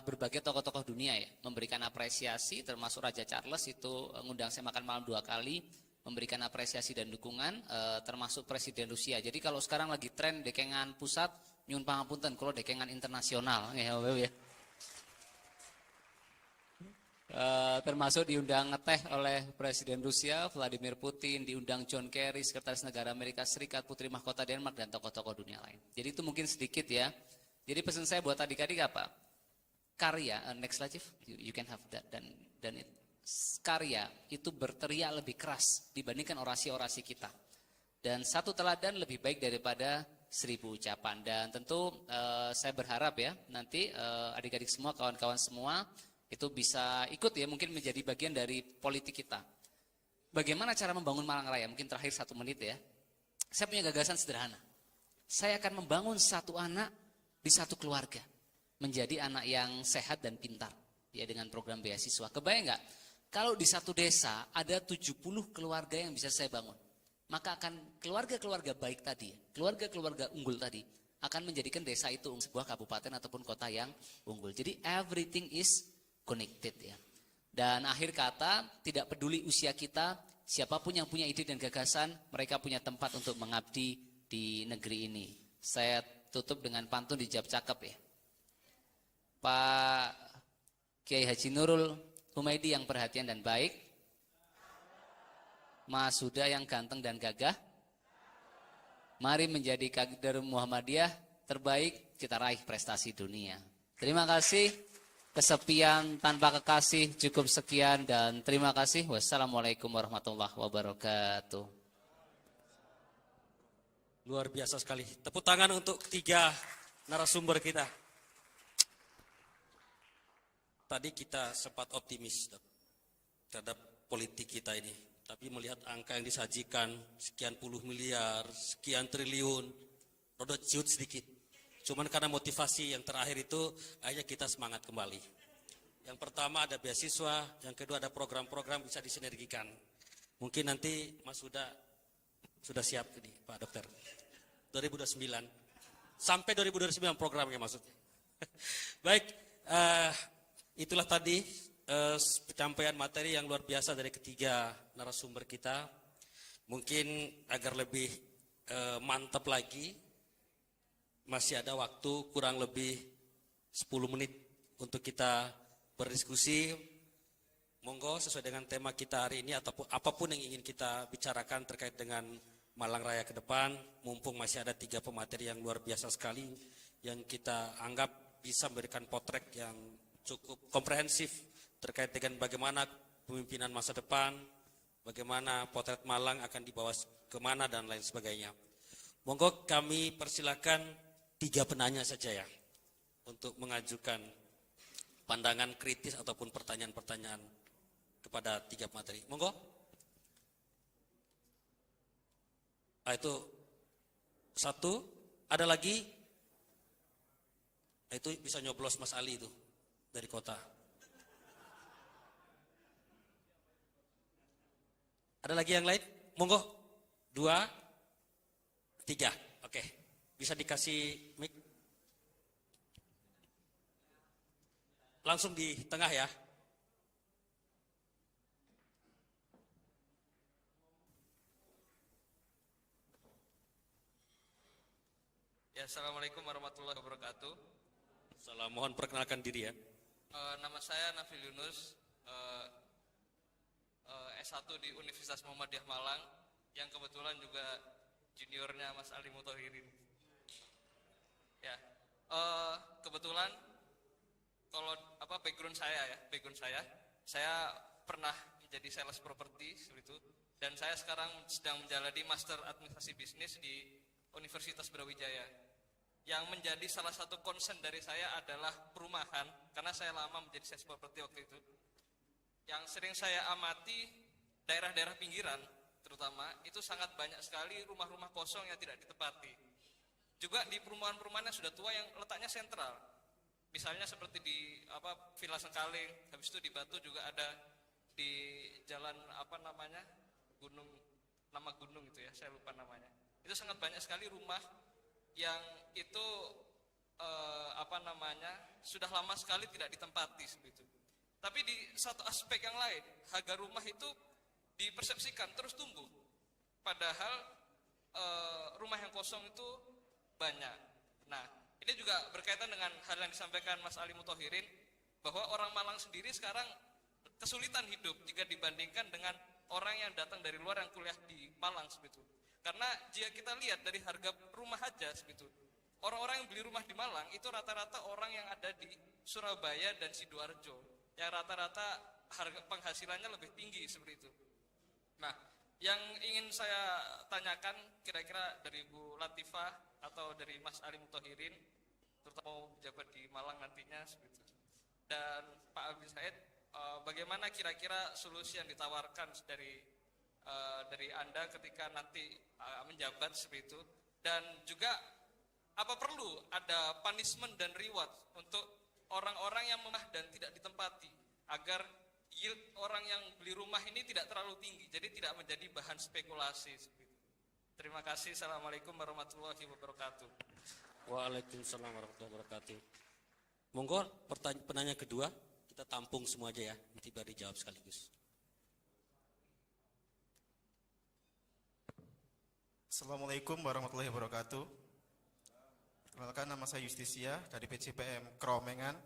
berbagai tokoh-tokoh dunia ya memberikan apresiasi, termasuk Raja Charles itu ngundang saya makan malam 2 kali, memberikan apresiasi dan dukungan, termasuk Presiden Rusia. Jadi kalau sekarang lagi tren dekengan pusat, nyun pangapunten kalau dekengan internasional ya. Termasuk diundang ngeteh oleh Presiden Rusia Vladimir Putin, diundang John Kerry, Sekretaris Negara Amerika Serikat, Putri Mahkota Denmark, dan tokoh-tokoh dunia lain. Jadi itu mungkin sedikit ya. Jadi pesan saya buat adik-adik apa? Karya, next slide, you can have that, dan karya itu berteriak lebih keras dibandingkan orasi-orasi kita. Dan satu teladan lebih baik daripada 1000 ucapan. Dan tentu saya berharap ya nanti adik-adik semua, kawan-kawan semua itu bisa ikut ya, mungkin menjadi bagian dari politik kita. Bagaimana cara membangun Malang Raya? Mungkin terakhir 1 menit ya. Saya punya gagasan sederhana. Saya akan membangun satu anak di satu keluarga menjadi anak yang sehat dan pintar ya dengan program beasiswa. Kebayang nggak? Kalau di satu desa ada 70 keluarga yang bisa saya bangun, maka akan keluarga-keluarga baik tadi, keluarga-keluarga unggul tadi akan menjadikan desa itu sebuah kabupaten ataupun kota yang unggul. Jadi everything is connected ya. Dan akhir kata, tidak peduli usia kita, siapapun yang punya ide dan gagasan, mereka punya tempat untuk mengabdi di negeri ini. Saya tutup dengan pantun dijawab cakep ya. Pak Kiai Haji Nurul Humaidi yang perhatian dan baik, Mas Huda yang ganteng dan gagah, mari menjadi kader Muhammadiyah terbaik, kita raih prestasi dunia. Terima kasih, kesepian tanpa kekasih, cukup sekian dan terima kasih. Wassalamualaikum warahmatullahi wabarakatuh. Luar biasa sekali. Tepuk tangan untuk 3 narasumber kita. Tadi kita sempat optimis terhadap politik kita ini. Tapi melihat angka yang disajikan, sekian puluh miliar, sekian triliun, rodot ciut sedikit. Cuman karena motivasi yang terakhir itu, akhirnya kita semangat kembali. Yang pertama ada beasiswa, yang kedua ada program-program bisa disinergikan. Mungkin nanti Mas sudah siap ini Pak Dokter. 2029 sampai 2029 programnya maksudnya. Baik, Itulah tadi penyampaian materi yang luar biasa dari ketiga narasumber kita. Mungkin agar lebih mantap lagi, masih ada waktu kurang lebih 10 menit untuk kita berdiskusi. Monggo sesuai dengan tema kita hari ini ataupun apapun yang ingin kita bicarakan terkait dengan Malang Raya ke depan, mumpung masih ada 3 pemateri yang luar biasa sekali yang kita anggap bisa memberikan potret yang cukup komprehensif terkait dengan bagaimana pemimpinan masa depan, bagaimana potret Malang akan dibawa kemana dan lain sebagainya. Monggo kami persilakan 3 penanya saja ya untuk mengajukan pandangan kritis ataupun pertanyaan-pertanyaan kepada 3 materi. Monggo. Itu 1. Ada lagi? Itu bisa nyoblos Mas Ali itu dari kota. Ada lagi yang lain? Monggo. 2, 3. Oke. Bisa dikasih mic. Langsung di tengah ya. Ya, Assalamualaikum warahmatullahi wabarakatuh. Salam, mohon perkenalkan diri ya. Nama saya Nafil Yunus, S1 di Universitas Muhammadiyah Malang, yang kebetulan juga juniornya Mas Ali Muthahirin. Ya, kebetulan kalau background saya pernah menjadi sales properti seperti itu, dan saya sekarang sedang menjalani Master Administrasi Bisnis di Universitas Brawijaya. Yang menjadi salah satu concern dari saya adalah perumahan, karena saya lama menjadi sales properti waktu itu. Yang sering saya amati daerah-daerah pinggiran, terutama itu sangat banyak sekali rumah-rumah kosong yang tidak ditempati. Juga di perumahan-perumahan yang sudah tua yang letaknya sentral. Misalnya seperti di Villa Sengkaling, habis itu di Batu juga ada di jalan nama gunung itu ya, saya lupa namanya. Itu sangat banyak sekali rumah yang itu sudah lama sekali tidak ditempati seperti itu. Tapi di satu aspek yang lain, harga rumah itu dipersepsikan terus tumbuh. Padahal rumah yang kosong itu banyak. Nah, ini juga berkaitan dengan hal yang disampaikan Mas Ali Muthahirin, bahwa orang Malang sendiri sekarang kesulitan hidup jika dibandingkan dengan orang yang datang dari luar yang kuliah di Malang seperti itu. Karena jika kita lihat dari harga rumah aja seperti itu, orang-orang yang beli rumah di Malang itu rata-rata orang yang ada di Surabaya dan Sidoarjo, yang rata-rata harga penghasilannya lebih tinggi seperti itu. Nah, yang ingin saya tanyakan kira-kira dari Bu Latifah atau dari Mas Ali Muthahirin, terutama mau jabat di Malang nantinya seperti itu, dan Pak Abdul Said, bagaimana kira-kira solusi yang ditawarkan dari Anda ketika nanti menjabat seperti itu, dan juga apa perlu ada punishment dan reward untuk orang-orang yang memah dan tidak ditempati, agar yield orang yang beli rumah ini tidak terlalu tinggi, jadi tidak menjadi bahan spekulasi seperti itu. Terima kasih. Assalamualaikum warahmatullahi wabarakatuh. Waalaikumsalam warahmatullahi wabarakatuh. Monggo penanya kedua, kita tampung semua aja ya, tiba dijawab sekaligus. Assalamualaikum warahmatullahi wabarakatuh. Perkenalkan, nama saya Justisia dari PCPM Kromengan.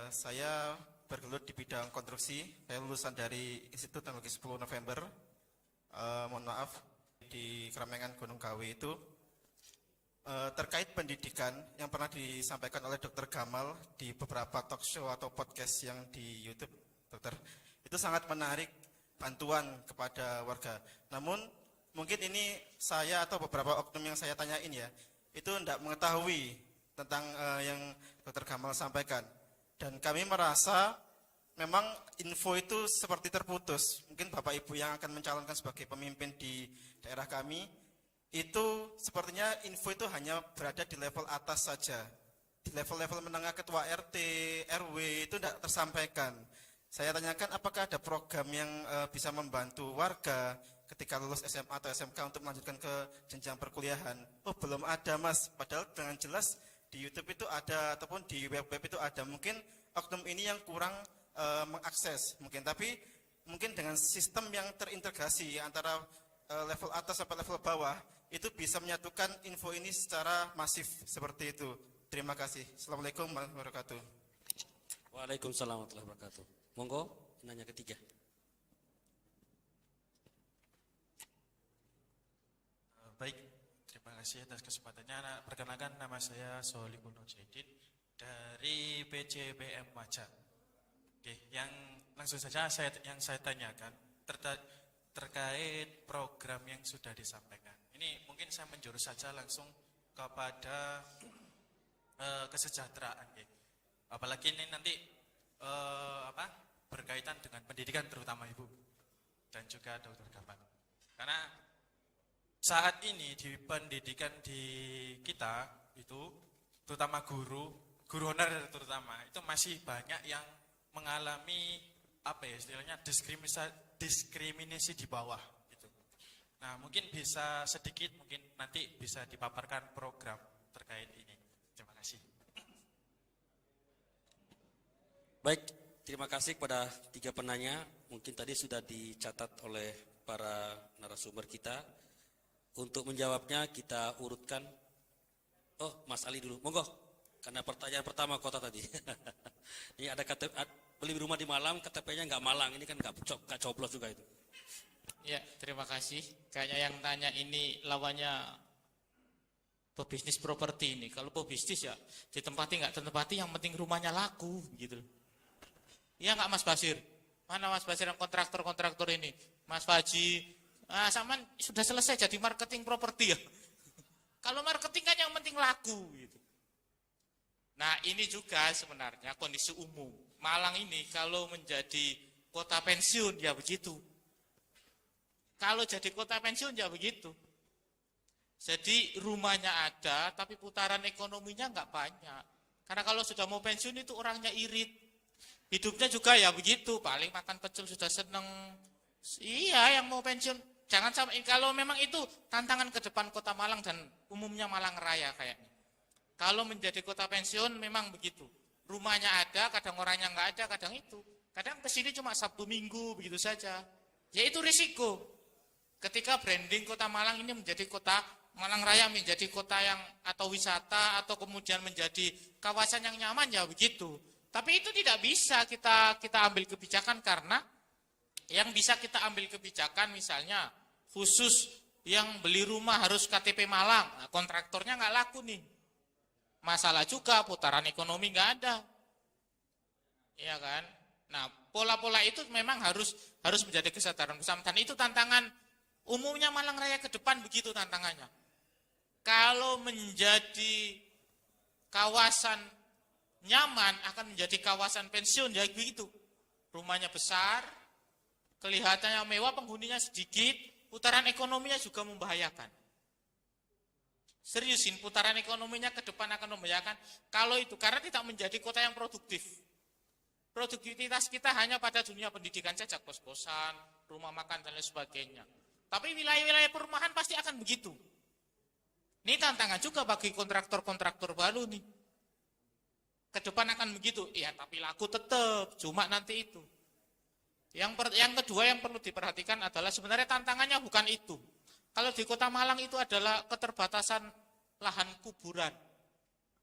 Saya bergelut di bidang konstruksi. Saya lulusan dari Institut Teknologi 10 November. Mohon maaf, di Kromengan Gunung Kawi itu. Terkait pendidikan yang pernah disampaikan oleh Dr. Gamal di beberapa talk show atau podcast yang di YouTube, dokter, itu sangat menarik, bantuan kepada warga. Namun mungkin ini saya atau beberapa oknum yang saya tanyain ya, itu tidak mengetahui tentang yang Dr. Gamal sampaikan. Dan kami merasa memang info itu seperti terputus. Mungkin Bapak Ibu yang akan mencalonkan sebagai pemimpin di daerah kami, itu sepertinya info itu hanya berada di level atas saja. Di level-level menengah ketua RT, RW itu tidak tersampaikan. Saya tanyakan apakah ada program yang bisa membantu warga ketika lulus SMA atau SMK untuk melanjutkan ke jenjang perkuliahan. Oh, belum ada Mas, padahal dengan jelas di YouTube itu ada ataupun di web-web itu ada. Mungkin oknum ini yang kurang mengakses mungkin, tapi mungkin dengan sistem yang terintegrasi antara level atas sampai level bawah itu bisa menyatukan info ini secara masif seperti itu. Terima kasih. Assalamualaikum warahmatullahi wabarakatuh. Waalaikumsalam warahmatullahi wabarakatuh. Monggo, nanya ketiga. Baik, terima kasih atas kesempatannya. Perkenalkan, nama saya Solikun Jaidin dari PCPM Wajak. Oke, yang langsung saja yang saya tanyakan terkait program yang sudah disampaikan. Ini mungkin saya menjurus saja langsung kepada kesejahteraan. Ya. Apalagi ini nanti berkaitan dengan pendidikan terutama Ibu dan juga Dr. Gapan. Karena saat ini di pendidikan di kita itu terutama guru honorer terutama itu masih banyak yang mengalami istilahnya diskriminasi di bawah gitu. Nah, mungkin bisa sedikit mungkin nanti bisa dipaparkan program terkait ini. Terima kasih. Baik, terima kasih kepada tiga penanya. Mungkin tadi sudah dicatat oleh para narasumber kita. Untuk menjawabnya kita urutkan. Oh, Mas Ali dulu. Monggo. Karena pertanyaan pertama kota tadi. Ini ada KTP, beli rumah di Malang, KTP-nya nggak Malang. Ini kan nggak coblos juga itu. Ya, terima kasih. Kayaknya yang tanya ini lawannya pebisnis properti ini. Kalau pebisnis ya ditempati nggak ditempati, yang penting rumahnya laku gitu. Iya nggak Mas Basir? Mana Mas Basir yang kontraktor ini? Mas Faji, Saman sudah selesai jadi marketing properti ya. Kalau marketing kan yang penting laku gitu. Nah, ini juga sebenarnya kondisi umum. Malang ini kalau menjadi kota pensiun ya begitu. Kalau jadi kota pensiun ya begitu. Jadi rumahnya ada tapi putaran ekonominya nggak banyak. Karena kalau sudah mau pensiun itu orangnya irit. Hidupnya juga ya begitu, paling makan pecel sudah seneng. Iya, yang mau pensiun jangan sampai, kalau memang itu tantangan ke depan kota Malang dan umumnya Malang Raya kayaknya. Kalau menjadi kota pensiun memang begitu. Rumahnya ada, kadang orangnya nggak ada, kadang itu. Kadang kesini cuma Sabtu Minggu begitu saja. Ya itu risiko. Ketika branding kota Malang ini menjadi kota Malang Raya, menjadi kota yang atau wisata atau kemudian menjadi kawasan yang nyaman ya begitu. Tapi itu tidak bisa kita ambil kebijakan karena yang bisa kita ambil kebijakan misalnya khusus yang beli rumah harus KTP Malang, nah, kontraktornya nggak laku nih. Masalah juga putaran ekonomi nggak ada, iya kan? Nah pola-pola itu memang harus menjadi kesadaran bersama dan itu tantangan umumnya Malang Raya ke depan begitu tantangannya. Kalau menjadi kawasan nyaman akan menjadi kawasan pensiun ya begitu. Rumahnya besar, kelihatannya mewah, penghuninya sedikit, putaran ekonominya juga membahayakan. Seriusin, putaran ekonominya ke depan akan membahayakan. Kalau itu, karena tidak menjadi kota yang produktif. Produktivitas kita hanya pada dunia pendidikan saja, kos-kosan, rumah makan, dan lain sebagainya. Tapi wilayah-wilayah perumahan pasti akan begitu. Ini tantangan juga bagi kontraktor-kontraktor baru nih. Ke depan akan begitu, ya tapi laku tetap, cuma nanti itu. Yang kedua yang perlu diperhatikan adalah sebenarnya tantangannya bukan itu. Kalau di kota Malang itu adalah keterbatasan lahan kuburan.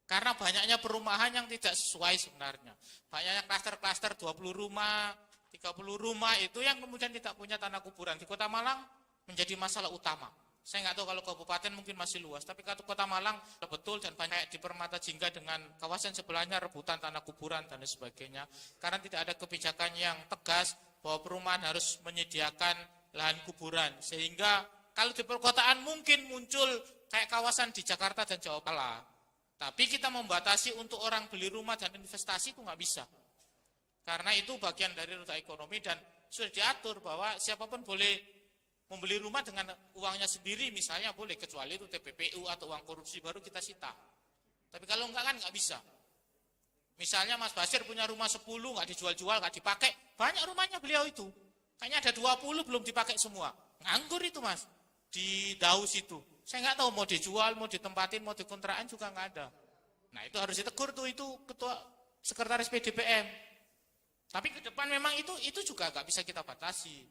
Karena banyaknya perumahan yang tidak sesuai sebenarnya. Banyaknya klaster-klaster 20 rumah, 30 rumah itu yang kemudian tidak punya tanah kuburan. Di kota Malang menjadi masalah utama. Saya nggak tahu kalau kabupaten mungkin masih luas, tapi kalau kota Malang betul dan banyak di Permata Jingga dengan kawasan sebelahnya rebutan tanah kuburan dan lain sebagainya. Karena tidak ada kebijakan yang tegas bahwa perumahan harus menyediakan lahan kuburan. Sehingga kalau di perkotaan mungkin muncul kayak kawasan di Jakarta dan Jawa Barat. Tapi kita membatasi untuk orang beli rumah dan investasi itu nggak bisa. Karena itu bagian dari roda ekonomi dan sudah diatur bahwa siapapun boleh membeli rumah dengan uangnya sendiri misalnya boleh, kecuali itu TPPU atau uang korupsi baru kita sita. Tapi kalau enggak kan nggak bisa. Misalnya Mas Basir punya rumah 10 nggak dijual-jual, nggak dipakai, banyak rumahnya beliau itu. Kayaknya ada 20 belum dipakai semua. Nganggur itu Mas, di Daus itu. Saya nggak tahu mau dijual, mau ditempatin, mau dikontrakan juga nggak ada. Nah itu harus ditegur tuh, itu ketua sekretaris PDPM. Tapi ke depan memang itu juga nggak bisa kita batasi,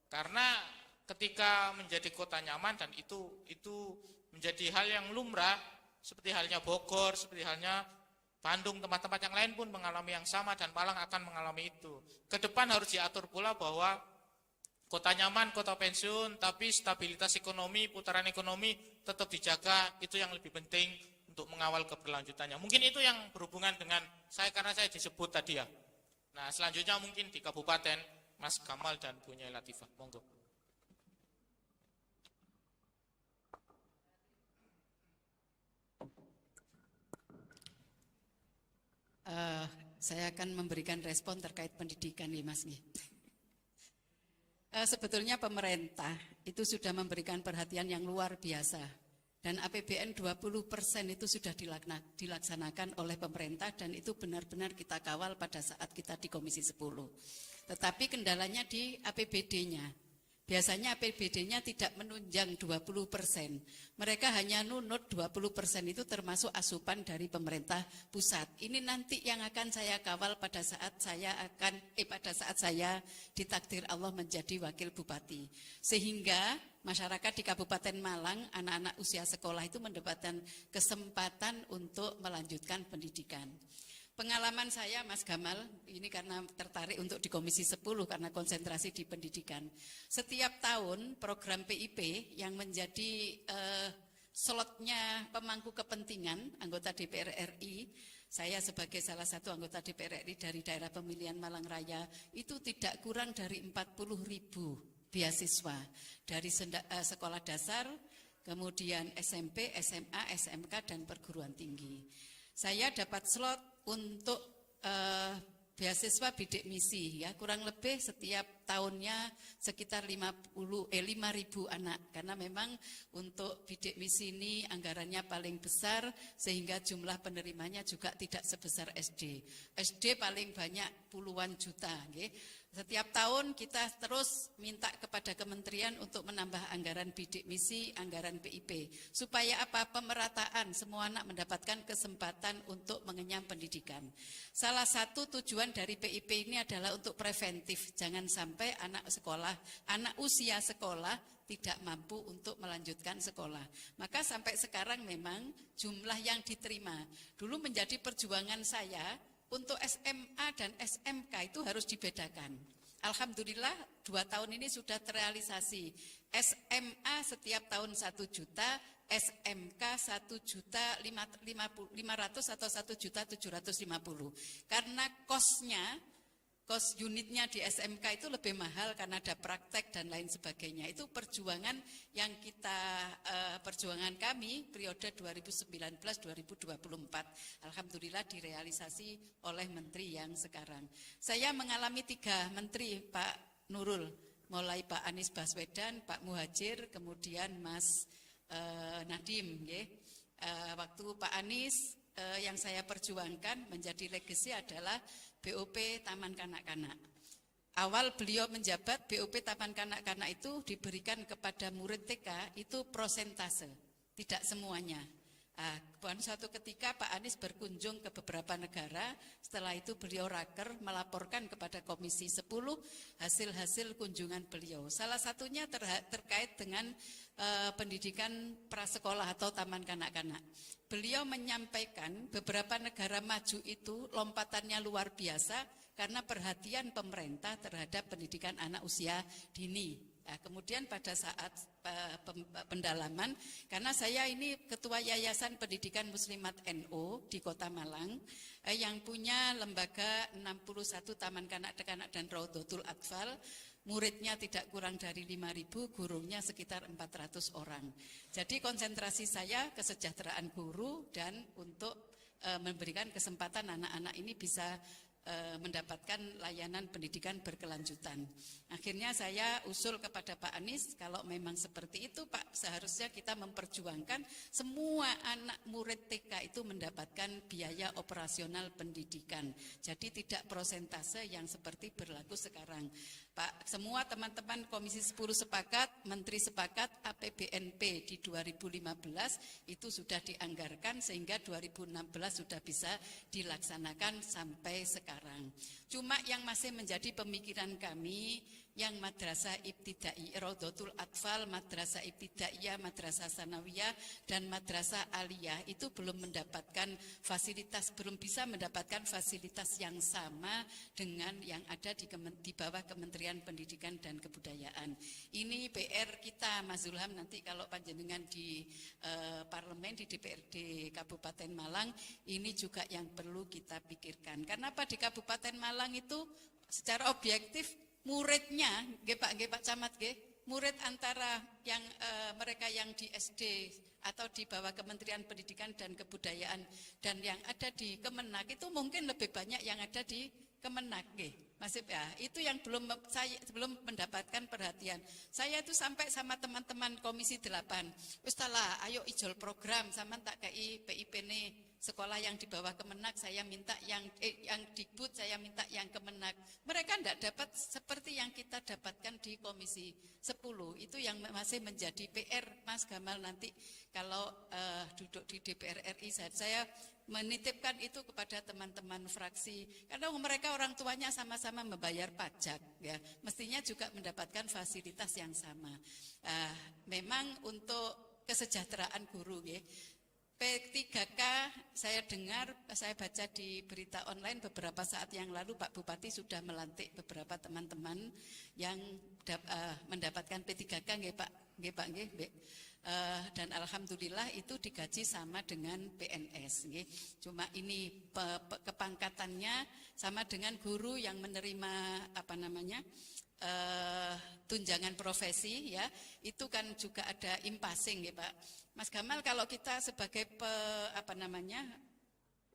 karena ketika menjadi kota nyaman dan itu menjadi hal yang lumrah, seperti halnya Bogor, seperti halnya Bandung, tempat-tempat yang lain pun mengalami yang sama dan Malang akan mengalami itu. Ke depan harus diatur pula bahwa kota nyaman, kota pensiun, tapi stabilitas ekonomi, putaran ekonomi tetap dijaga, itu yang lebih penting untuk mengawal keberlanjutannya. Mungkin itu yang berhubungan dengan saya, karena saya disebut tadi ya. Nah selanjutnya mungkin di kabupaten, Mas Kamal dan Bu Nyai Latifah, monggo. Saya akan memberikan respon terkait pendidikan nih Mas. Sebetulnya pemerintah itu sudah memberikan perhatian yang luar biasa. Dan APBN 20% itu sudah dilaksanakan oleh pemerintah dan itu benar-benar kita kawal pada saat kita di Komisi 10. Tetapi kendalanya di APBD-nya. Biasanya APBD-nya tidak menunjang 20%. Mereka hanya nunut 20% itu termasuk asupan dari pemerintah pusat. Ini nanti yang akan saya kawal pada saat saya ditakdir Allah menjadi wakil bupati. Sehingga masyarakat di Kabupaten Malang, anak-anak usia sekolah itu mendapatkan kesempatan untuk melanjutkan pendidikan. Pengalaman saya Mas Gamal, ini karena tertarik untuk di Komisi 10 karena konsentrasi di pendidikan. Setiap tahun program PIP yang menjadi slotnya pemangku kepentingan anggota DPR RI, saya sebagai salah satu anggota DPR RI dari daerah pemilihan Malang Raya, itu tidak kurang dari 40.000 beasiswa dari sekolah dasar, kemudian SMP, SMA, SMK, dan perguruan tinggi. Saya dapat slot untuk beasiswa bidik misi, ya kurang lebih setiap tahunnya sekitar 5.000 anak, karena memang untuk bidik misi ini anggarannya paling besar sehingga jumlah penerimanya juga tidak sebesar SD. SD paling banyak puluhan juta, okay? Setiap tahun kita terus minta kepada kementerian untuk menambah anggaran bidik misi, anggaran PIP. Supaya apa? Pemerataan, semua anak mendapatkan kesempatan untuk mengenyam pendidikan. Salah satu tujuan dari PIP ini adalah untuk preventif. Jangan sampai anak sekolah, anak usia sekolah tidak mampu untuk melanjutkan sekolah. Maka sampai sekarang memang jumlah yang diterima. Dulu menjadi perjuangan saya, untuk SMA dan SMK itu harus dibedakan. Alhamdulillah 2 tahun ini sudah terrealisasi. SMA setiap tahun 1 juta, SMK 1.500.000 atau 1.750.000. Karena kos unitnya di SMK itu lebih mahal karena ada praktek dan lain sebagainya. Itu perjuangan yang perjuangan kami periode 2019-2024. Alhamdulillah direalisasi oleh menteri yang sekarang. Saya mengalami 3 menteri, Pak Nurul, mulai Pak Anies Baswedan, Pak Muhajir, kemudian Mas Nadiem. Waktu Pak Anies yang saya perjuangkan menjadi legacy adalah BOP Taman Kanak-Kanak. Awal beliau menjabat, BOP Taman Kanak-Kanak itu diberikan kepada murid TK itu prosentase, tidak semuanya. Suatu ketika Pak Anies berkunjung ke beberapa negara, setelah itu beliau raker melaporkan kepada Komisi 10 hasil-hasil kunjungan beliau. Salah satunya terkait dengan pendidikan prasekolah atau taman kanak-kanak. Beliau menyampaikan beberapa negara maju itu lompatannya luar biasa karena perhatian pemerintah terhadap pendidikan anak usia dini. Kemudian pada saat pendalaman, karena saya ini Ketua Yayasan Pendidikan Muslimat NU di Kota Malang, yang punya lembaga 61 Taman Kanak-Kanak dan Raudhatul Atfal, muridnya tidak kurang dari 5.000, gurunya sekitar 400 orang. Jadi konsentrasi saya kesejahteraan guru dan untuk memberikan kesempatan anak-anak ini bisa mendapatkan layanan pendidikan berkelanjutan. Akhirnya saya usul kepada Pak Anies, kalau memang seperti itu Pak, seharusnya kita memperjuangkan semua anak murid TK itu mendapatkan biaya operasional pendidikan. Jadi tidak prosentase yang seperti berlaku sekarang. Pak, semua teman-teman Komisi 10 sepakat, Menteri sepakat, APBNP di 2015 itu sudah dianggarkan sehingga 2016 sudah bisa dilaksanakan sampai sekarang. Cuma yang masih menjadi pemikiran kami, yang Madrasah Ibtidai Raudhatul Atfal, Madrasah Ibtidaiyah, Madrasah Sanawiyah, dan Madrasah Aliyah itu belum mendapatkan fasilitas, belum bisa mendapatkan fasilitas yang sama dengan yang ada di bawah Kementerian Pendidikan dan Kebudayaan. Ini PR kita, Mas Zulham, nanti kalau panjenengan di parlemen, di DPRD Kabupaten Malang, ini juga yang perlu kita pikirkan. Karena apa, di Kabupaten Malang itu secara objektif muridnya, nggih Pak Camat nggih, murid antara yang mereka yang di SD atau di bawah Kementerian Pendidikan dan Kebudayaan dan yang ada di Kemenak itu mungkin lebih banyak yang ada di Kemenak nggih. Masih ya, itu yang belum mendapatkan perhatian. Saya itu sampai sama teman-teman Komisi 8. Wis lah, ayo ijol program sama tak kei PIP nih. Sekolah yang di bawah Kemenak saya minta yang Dikbud saya minta yang Kemenak. Mereka tidak dapat seperti yang kita dapatkan di Komisi 10. Itu yang masih menjadi PR Mas Gamal nanti kalau duduk di DPR RI. Saya menitipkan itu kepada teman-teman fraksi karena mereka orang tuanya sama-sama membayar pajak ya, mestinya juga mendapatkan fasilitas yang sama. Memang untuk kesejahteraan guru ya, P3K saya dengar, saya baca di berita online beberapa saat yang lalu Pak Bupati sudah melantik beberapa teman-teman yang mendapatkan P3K nggih Pak, nggih Pak nggih. Dan alhamdulillah itu digaji sama dengan PNS nggih. Cuma ini kepangkatannya sama dengan guru yang menerima apa namanya? Tunjangan profesi ya, itu kan juga ada impasing ya Pak. Mas Gamal, kalau kita sebagai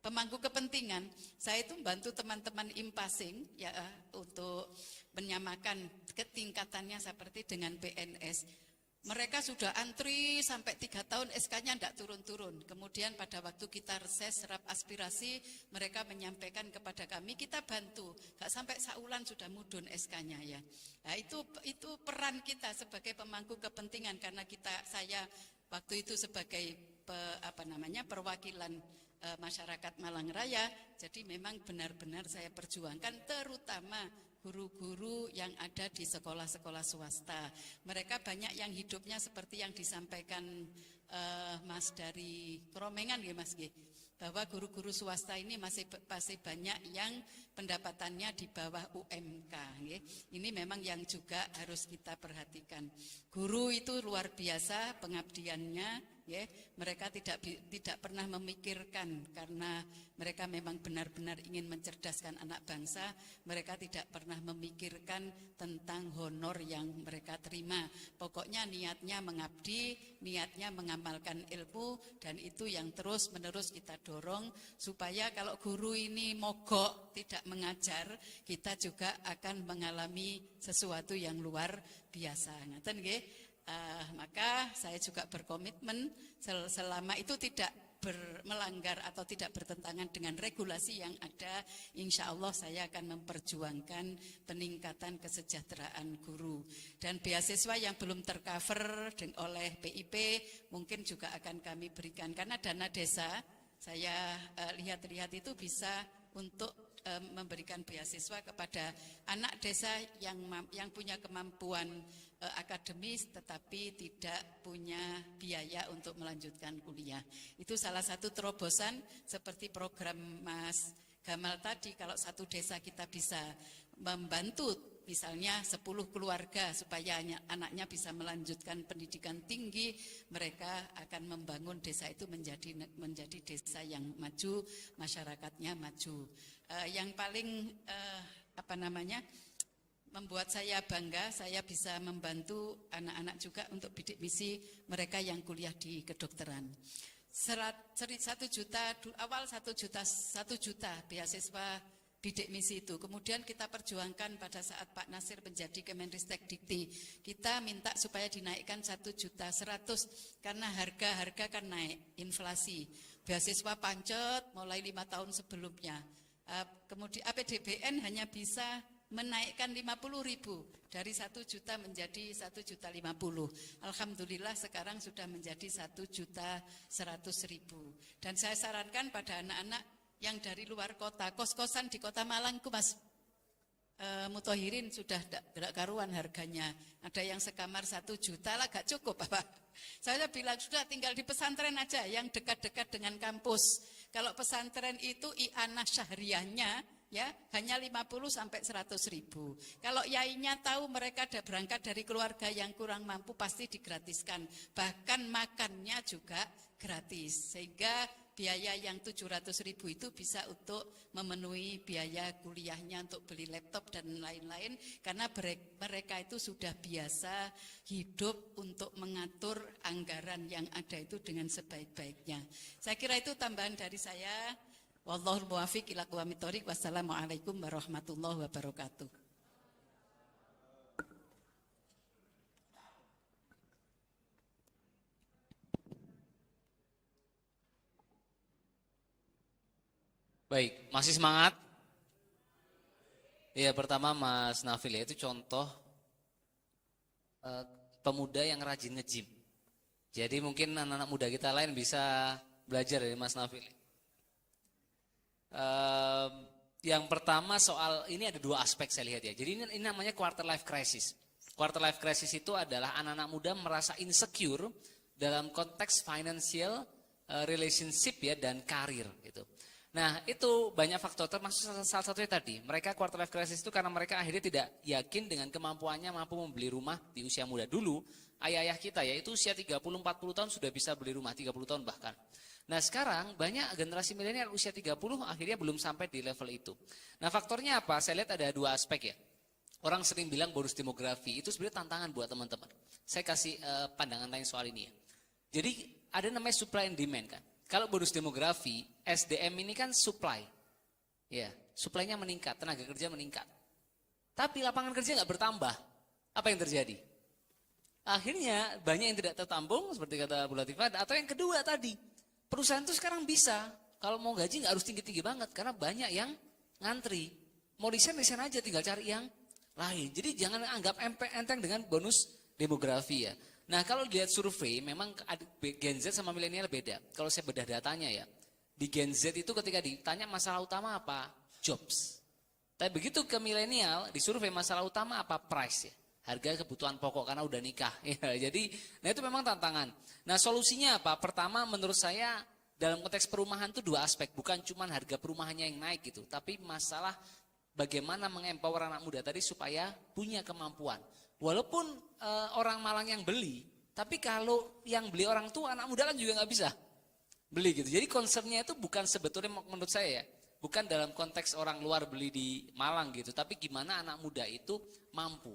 pemangku kepentingan, saya itu membantu teman-teman impasing ya untuk menyamakan ketingkatannya seperti dengan PNS. Mereka sudah antri sampai 3 tahun SK-nya tidak turun-turun. Kemudian pada waktu kita reses serap aspirasi, mereka menyampaikan kepada kami, kita bantu. Gak sampai saulan sudah mudun SK-nya ya. Nah, itu peran kita sebagai pemangku kepentingan karena saya waktu itu sebagai perwakilan masyarakat Malang Raya. Jadi memang benar-benar saya perjuangkan terutama guru-guru yang ada di sekolah-sekolah swasta. Mereka banyak yang hidupnya seperti yang disampaikan Mas dari Kromengan ya Mas G, bahwa guru-guru swasta ini masih banyak yang pendapatannya di bawah UMK. Ini memang yang juga harus kita perhatikan. Guru itu luar biasa pengabdiannya. Mereka tidak pernah memikirkan karena mereka memang benar-benar ingin mencerdaskan anak bangsa. Mereka tidak pernah memikirkan tentang honor yang mereka terima. Pokoknya niatnya mengabdi, niatnya mengamalkan ilmu, dan itu yang terus-menerus kita dorong supaya kalau guru ini mogok tidak mengajar, kita juga akan mengalami sesuatu yang luar biasa. Ngaten nggih? Maka saya juga berkomitmen selama itu tidak melanggar atau tidak bertentangan dengan regulasi yang ada, insya Allah saya akan memperjuangkan peningkatan kesejahteraan guru. Dan beasiswa yang belum tercover oleh PIP mungkin juga akan kami berikan, karena dana desa saya lihat-lihat itu bisa untuk memberikan beasiswa kepada anak desa yang punya kemampuan akademis tetapi tidak punya biaya untuk melanjutkan kuliah. Itu salah satu terobosan seperti program Mas Gamal tadi. Kalau satu desa kita bisa membantu misalnya 10 keluarga supaya anaknya bisa melanjutkan pendidikan tinggi, mereka akan membangun desa itu menjadi desa yang maju, masyarakatnya maju. Yang paling membuat saya bangga, saya bisa membantu anak-anak juga untuk bidik misi mereka yang kuliah di kedokteran. 1 juta awal 1 juta beasiswa bidik misi itu. Kemudian kita perjuangkan pada saat Pak Nasir menjadi Kemenristek Dikti. Kita minta supaya dinaikkan 1.100.000 karena harga kan naik, inflasi. Beasiswa pancet mulai 5 tahun sebelumnya. Kemudian APDBN hanya bisa menaikkan 50.000 dari 1 juta menjadi 1.050.000. Alhamdulillah sekarang sudah menjadi 1.100.000. Dan saya sarankan pada anak-anak yang dari luar kota, kos-kosan di Kota Malang itu Mas Mutohirin sudah tidak karuan harganya. Ada yang sekamar 1 juta lah, gak cukup Bapak. Saya bilang sudah tinggal di pesantren aja yang dekat-dekat dengan kampus. Kalau pesantren itu i'anah syahriyahnya ya hanya 50 sampai 100.000. Kalau yainya tahu mereka ada berangkat dari keluarga yang kurang mampu pasti digratiskan. Bahkan makannya juga gratis. Sehingga biaya yang 700.000 itu bisa untuk memenuhi biaya kuliahnya untuk beli laptop dan lain-lain. Karena mereka itu sudah biasa hidup untuk mengatur anggaran yang ada itu dengan sebaik-baiknya. Saya kira itu tambahan dari saya. Wallahul muwaffiq ila aqwamit thoriq. Wassalamualaikum warahmatullahi wabarakatuh. Baik, masih semangat? Iya, pertama Mas Nafil ya, itu contoh pemuda yang rajin nge-gym. Jadi mungkin anak-anak muda kita lain bisa belajar dari Mas Nafil. Yang pertama soal ini ada 2 aspek saya lihat ya. Jadi ini namanya quarter life crisis. Quarter life crisis itu adalah anak-anak muda merasa insecure dalam konteks financial relationship ya dan karir gitu. Nah itu banyak faktor, termasuk salah satunya tadi mereka quarter life crisis itu karena mereka akhirnya tidak yakin dengan kemampuannya mampu membeli rumah di usia muda. Dulu ayah-ayah kita ya itu usia 30-40 tahun sudah bisa beli rumah, 30 tahun bahkan. Nah sekarang banyak generasi milenial usia 30 akhirnya belum sampai di level itu. Nah faktornya apa? Saya lihat ada 2 aspek ya. Orang sering bilang bonus demografi itu sebenarnya tantangan buat teman-teman. Saya kasih pandangan lain soal ini ya. Jadi ada namanya supply and demand kan. Kalau bonus demografi, SDM ini kan supply. Ya, supply-nya meningkat, tenaga kerja meningkat. Tapi lapangan kerja nggak bertambah. Apa yang terjadi? Akhirnya banyak yang tidak tertampung seperti kata Bu Latifah. Atau yang kedua tadi, perusahaan itu sekarang bisa kalau mau gaji nggak harus tinggi-tinggi banget karena banyak yang ngantri. Mau resign aja, tinggal cari yang lain. Jadi jangan anggap enteng dengan bonus demografi ya. Nah kalau dilihat survei memang Gen Z sama milenial beda. Kalau saya bedah datanya ya, di Gen Z itu ketika ditanya masalah utama apa? Jobs. Tapi begitu ke milenial, di survei masalah utama apa? Price ya. Harga kebutuhan pokok karena udah nikah. Ya, jadi, nah itu memang tantangan. Nah solusinya apa? Pertama menurut saya dalam konteks perumahan itu 2 aspek. Bukan cuma harga perumahannya yang naik gitu. Tapi masalah bagaimana mengempower anak muda tadi supaya punya kemampuan. Walaupun orang Malang yang beli, tapi kalau yang beli orang tua, anak muda kan juga nggak bisa beli gitu. Jadi konsepnya itu bukan sebetulnya menurut saya ya, bukan dalam konteks orang luar beli di Malang gitu, tapi gimana anak muda itu mampu.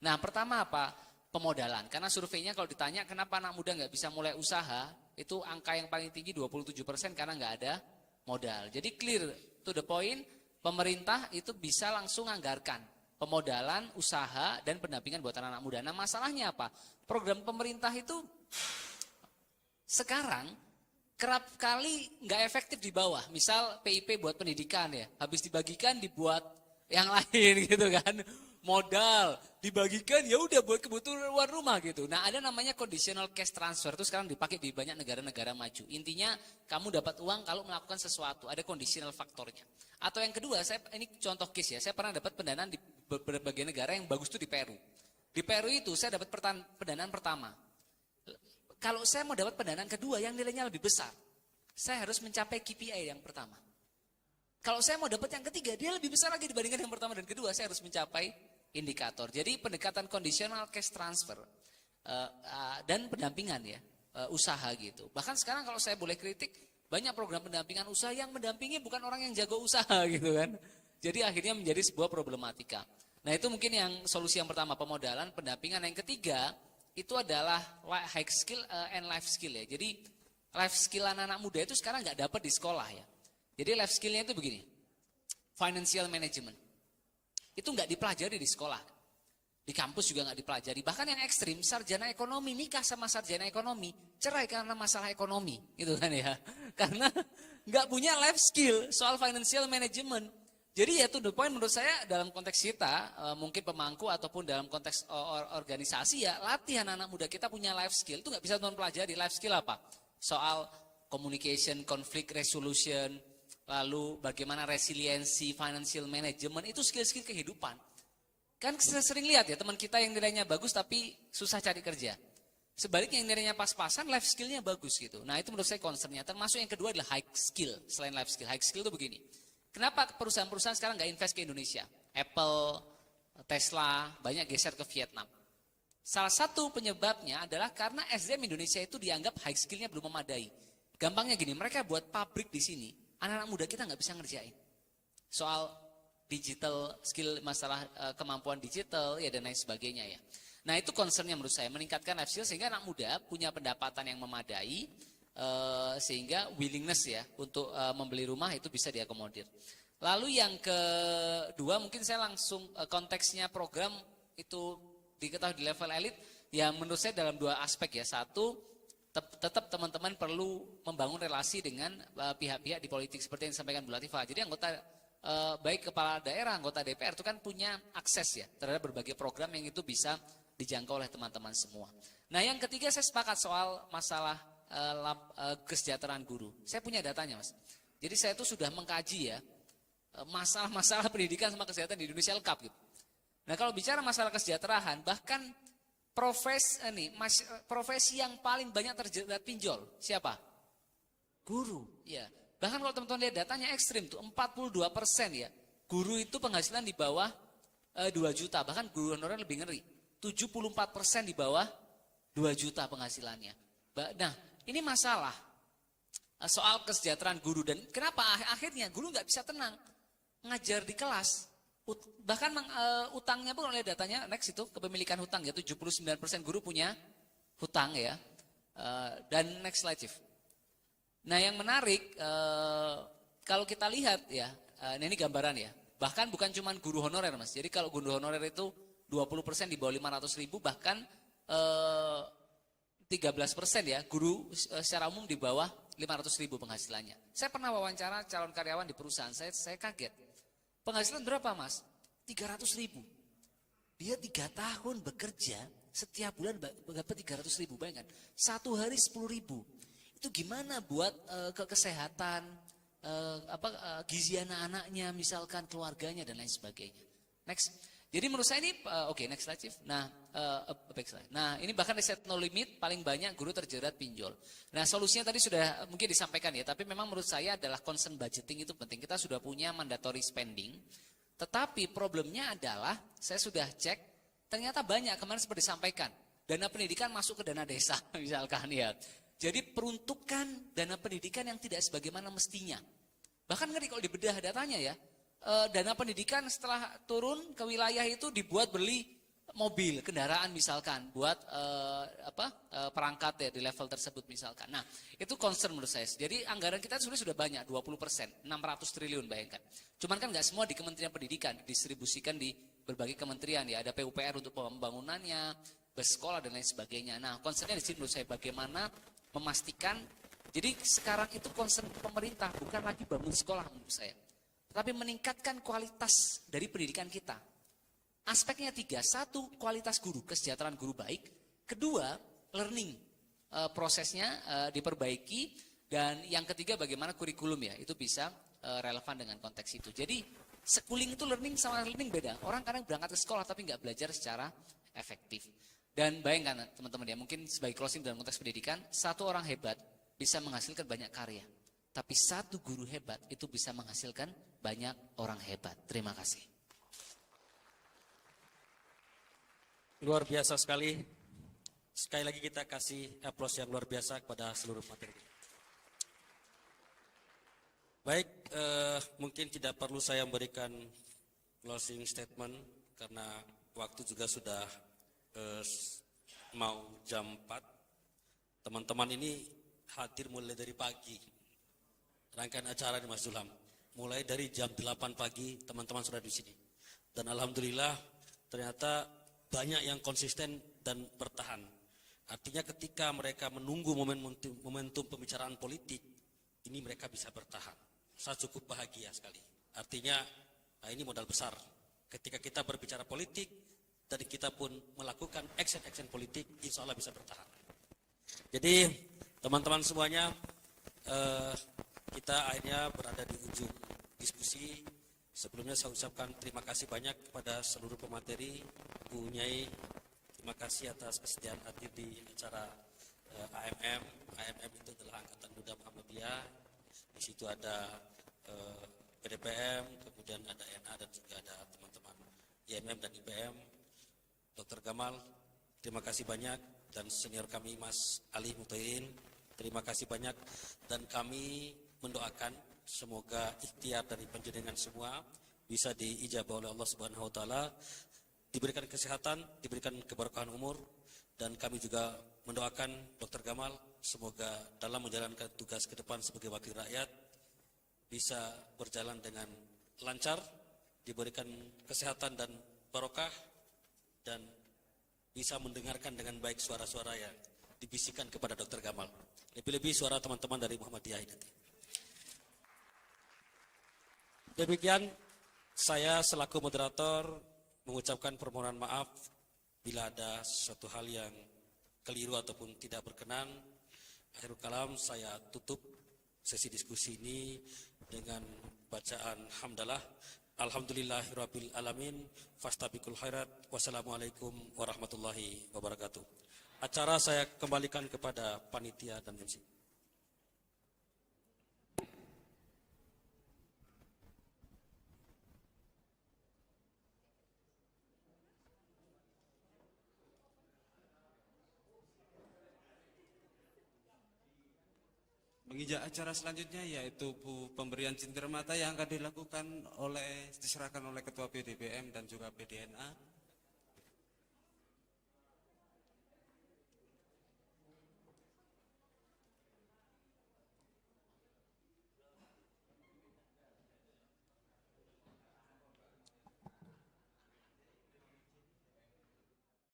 Nah pertama apa? Pemodalan. Karena surveinya kalau ditanya kenapa anak muda nggak bisa mulai usaha, itu angka yang paling tinggi 27% karena nggak ada modal. Jadi clear to the point, pemerintah itu bisa langsung anggarkan pemodalan, usaha, dan pendampingan buat anak-anak muda. Nah masalahnya apa? Program pemerintah itu sekarang kerap kali nggak efektif di bawah. Misal PIP buat pendidikan ya, habis dibagikan dibuat yang lain gitu kan. Modal dibagikan ya udah buat kebutuhan luar rumah gitu. Nah ada namanya conditional cash transfer itu sekarang dipakai di banyak negara-negara maju. Intinya kamu dapat uang kalau melakukan sesuatu, ada conditional faktornya. Atau yang kedua, ini contoh case ya, saya pernah dapat pendanaan di berbagai negara yang bagus itu di Peru. Di Peru itu saya dapat pendanaan pertama. Kalau saya mau dapat pendanaan kedua yang nilainya lebih besar, saya harus mencapai KPI yang pertama. Kalau saya mau dapat yang ketiga, dia lebih besar lagi dibandingkan yang pertama dan kedua, saya harus mencapai indikator. Jadi pendekatan conditional cash transfer dan pendampingan ya, usaha gitu. Bahkan sekarang kalau saya boleh kritik, banyak program pendampingan usaha yang mendampingi bukan orang yang jago usaha gitu kan. Jadi akhirnya menjadi sebuah problematika. Nah itu mungkin yang solusi yang pertama, pemodalan, pendampingan. Yang ketiga itu adalah high skill and life skill ya. Jadi life skill anak-anak muda itu sekarang nggak dapat di sekolah ya. Jadi life skillnya itu begini, financial management. Itu nggak dipelajari di sekolah. Di kampus juga nggak dipelajari. Bahkan yang ekstrim, sarjana ekonomi, nikah sama sarjana ekonomi, cerai karena masalah ekonomi. Gitu kan ya. Karena nggak punya life skill soal financial management. Jadi ya to the point menurut saya dalam konteks kita, mungkin pemangku ataupun dalam konteks organisasi ya latih anak-anak muda kita punya life skill. Itu nggak bisa teman pelajari. Life skill apa? Soal communication, conflict resolution, lalu bagaimana resiliensi, financial management, itu skill-skill kehidupan. Kan sering lihat ya teman kita yang nilainya bagus tapi susah cari kerja. Sebaliknya yang nilainya pas-pasan, life skillnya bagus gitu. Nah itu menurut saya concernnya. Termasuk yang kedua adalah high skill, selain life skill. High skill itu begini. Kenapa perusahaan-perusahaan sekarang nggak invest ke Indonesia? Apple, Tesla, banyak geser ke Vietnam. Salah satu penyebabnya adalah karena SDM Indonesia itu dianggap high skillnya belum memadai. Gampangnya gini, mereka buat pabrik di sini, anak-anak muda kita nggak bisa ngerjain. Soal digital skill, masalah kemampuan digital, ya dan lain sebagainya ya. Nah itu concernnya menurut saya, meningkatkan life skill sehingga anak muda punya pendapatan yang memadai, sehingga willingness ya untuk membeli rumah itu bisa diakomodir. Lalu yang kedua mungkin saya langsung konteksnya program itu diketahui di level elit ya menurut saya dalam dua aspek ya. Satu, tetap teman-teman perlu membangun relasi dengan pihak-pihak di politik seperti yang disampaikan Bu Latifah. Jadi anggota baik kepala daerah, anggota DPR itu kan punya akses ya terhadap berbagai program yang itu bisa dijangkau oleh teman-teman semua. Nah yang ketiga saya sepakat soal masalah kesejahteraan guru. Saya punya datanya Mas. Jadi saya tuh sudah mengkaji ya masalah-masalah pendidikan sama kesehatan di Indonesia lengkap gitu. Nah kalau bicara masalah kesejahteraan, bahkan profesi yang paling banyak terjerat pinjol siapa? Guru. Ya. Bahkan kalau teman-teman lihat datanya ekstrim tuh 42% ya. Guru itu penghasilan di bawah 2 juta, bahkan guru honorer lebih ngeri. 74% di bawah 2 juta penghasilannya. Nah ini masalah soal kesejahteraan guru dan kenapa akhirnya guru nggak bisa tenang ngajar di kelas. Bahkan utangnya pun oleh datanya next itu kepemilikan hutang ya 79% guru punya hutang ya. Dan next slide Chief. Nah yang menarik kalau kita lihat ya, ini gambaran ya. Bahkan bukan cuma guru honorer Mas. Jadi kalau guru honorer itu 20% di bawah 500.000 bahkan 13% ya, guru secara umum di bawah 500.000 penghasilannya. Saya pernah wawancara calon karyawan di perusahaan, saya kaget. Penghasilan berapa Mas? 300.000. Dia 3 tahun bekerja, setiap bulan dapat 300.000, bayangkan. 1 hari 10.000. Itu gimana buat kesehatan, gizi anak-anaknya, misalkan keluarganya dan lain sebagainya. Next. Jadi menurut saya ini, oke, next slide Chief. Nah, back slide. Nah, ini bahkan riset no limit paling banyak guru terjerat pinjol. Nah, solusinya tadi sudah mungkin disampaikan ya, tapi memang menurut saya adalah concern budgeting itu penting. Kita sudah punya mandatory spending, tetapi problemnya adalah saya sudah cek, ternyata banyak kemarin seperti disampaikan, dana pendidikan masuk ke dana desa misalkan ya. Jadi peruntukan dana pendidikan yang tidak sebagaimana mestinya. Bahkan ngeri kalau dibedah datanya ya. Dana pendidikan setelah turun ke wilayah itu dibuat beli mobil, kendaraan misalkan, buat perangkat ya di level tersebut misalkan. Nah itu concern menurut saya. Jadi anggaran kita sebenarnya sudah banyak, 20%, 600 triliun bayangkan. Cuman kan nggak semua di Kementerian Pendidikan, didistribusikan di berbagai kementerian ya. Ada PUPR untuk pembangunannya, bus sekolah dan lain sebagainya. Nah concernnya di sini menurut saya bagaimana memastikan. Jadi sekarang itu concern pemerintah, bukan lagi bangun sekolah menurut saya. Tapi meningkatkan kualitas dari pendidikan kita. Aspeknya 3, 1 kualitas guru, kesejahteraan guru baik. 2 learning, prosesnya diperbaiki. Dan yang ketiga bagaimana kurikulum ya, itu bisa relevan dengan konteks itu. Jadi schooling itu learning sama learning beda. Orang kadang berangkat ke sekolah tapi nggak belajar secara efektif. Dan bayangkan teman-teman ya, mungkin sebagai closing dalam konteks pendidikan, 1 orang hebat bisa menghasilkan banyak karya. Tapi 1 guru hebat itu bisa menghasilkan banyak orang hebat. Terima kasih. Luar biasa sekali. Sekali lagi kita kasih aplaus yang luar biasa kepada seluruh materi. Baik, mungkin tidak perlu saya memberikan closing statement karena waktu juga sudah mau jam 4. Teman-teman ini hadir mulai dari pagi. Rangkaian acara di Mas Zulham. Mulai dari jam 8 pagi teman-teman sudah di sini. Dan alhamdulillah ternyata banyak yang konsisten dan bertahan. Artinya ketika mereka menunggu momentum pembicaraan politik, ini mereka bisa bertahan. Saya cukup bahagia sekali. Artinya Nah, ini modal besar. Ketika kita berbicara politik dan kita pun melakukan action politik, insya Allah bisa bertahan. Jadi teman-teman semuanya, kita akhirnya berada di ujung diskusi. Sebelumnya saya ucapkan terima kasih banyak kepada seluruh pemateri, Bu Nyai. Terima kasih atas kesediaan hadir di acara AMM. AMM itu adalah Angkatan Muda Muhammadiyah. Di situ ada PDPM, kemudian ada NA dan juga ada teman-teman IMM dan IPM. Dr. Gamal, terima kasih banyak, dan senior kami Mas Ali Mutairin, terima kasih banyak, dan kami mendoakan semoga ikhtiar dari panjenengan semua bisa diijabah oleh Allah Subhanahu wa taala, diberikan kesehatan, diberikan keberkahan umur, dan kami juga mendoakan Dr. Gamal semoga dalam menjalankan tugas ke depan sebagai wakil rakyat bisa berjalan dengan lancar, diberikan kesehatan dan barokah, dan bisa mendengarkan dengan baik suara-suara yang dibisikkan kepada Dr. Gamal. Lebih-lebih suara teman-teman dari Muhammadiyah ini. Demikian saya selaku moderator mengucapkan permohonan maaf bila ada sesuatu hal yang keliru ataupun tidak berkenan. Akhirul kalam, saya tutup sesi diskusi ini dengan bacaan hamdalah. Alhamdulillahirabbil alamin, fastabiqul khairat. Wassalamualaikum warahmatullahi wabarakatuh. Acara saya kembalikan kepada panitia dan MC. Menginjak acara selanjutnya yaitu pemberian cenderamata yang akan diserahkan oleh Ketua PDPM dan juga PDNA.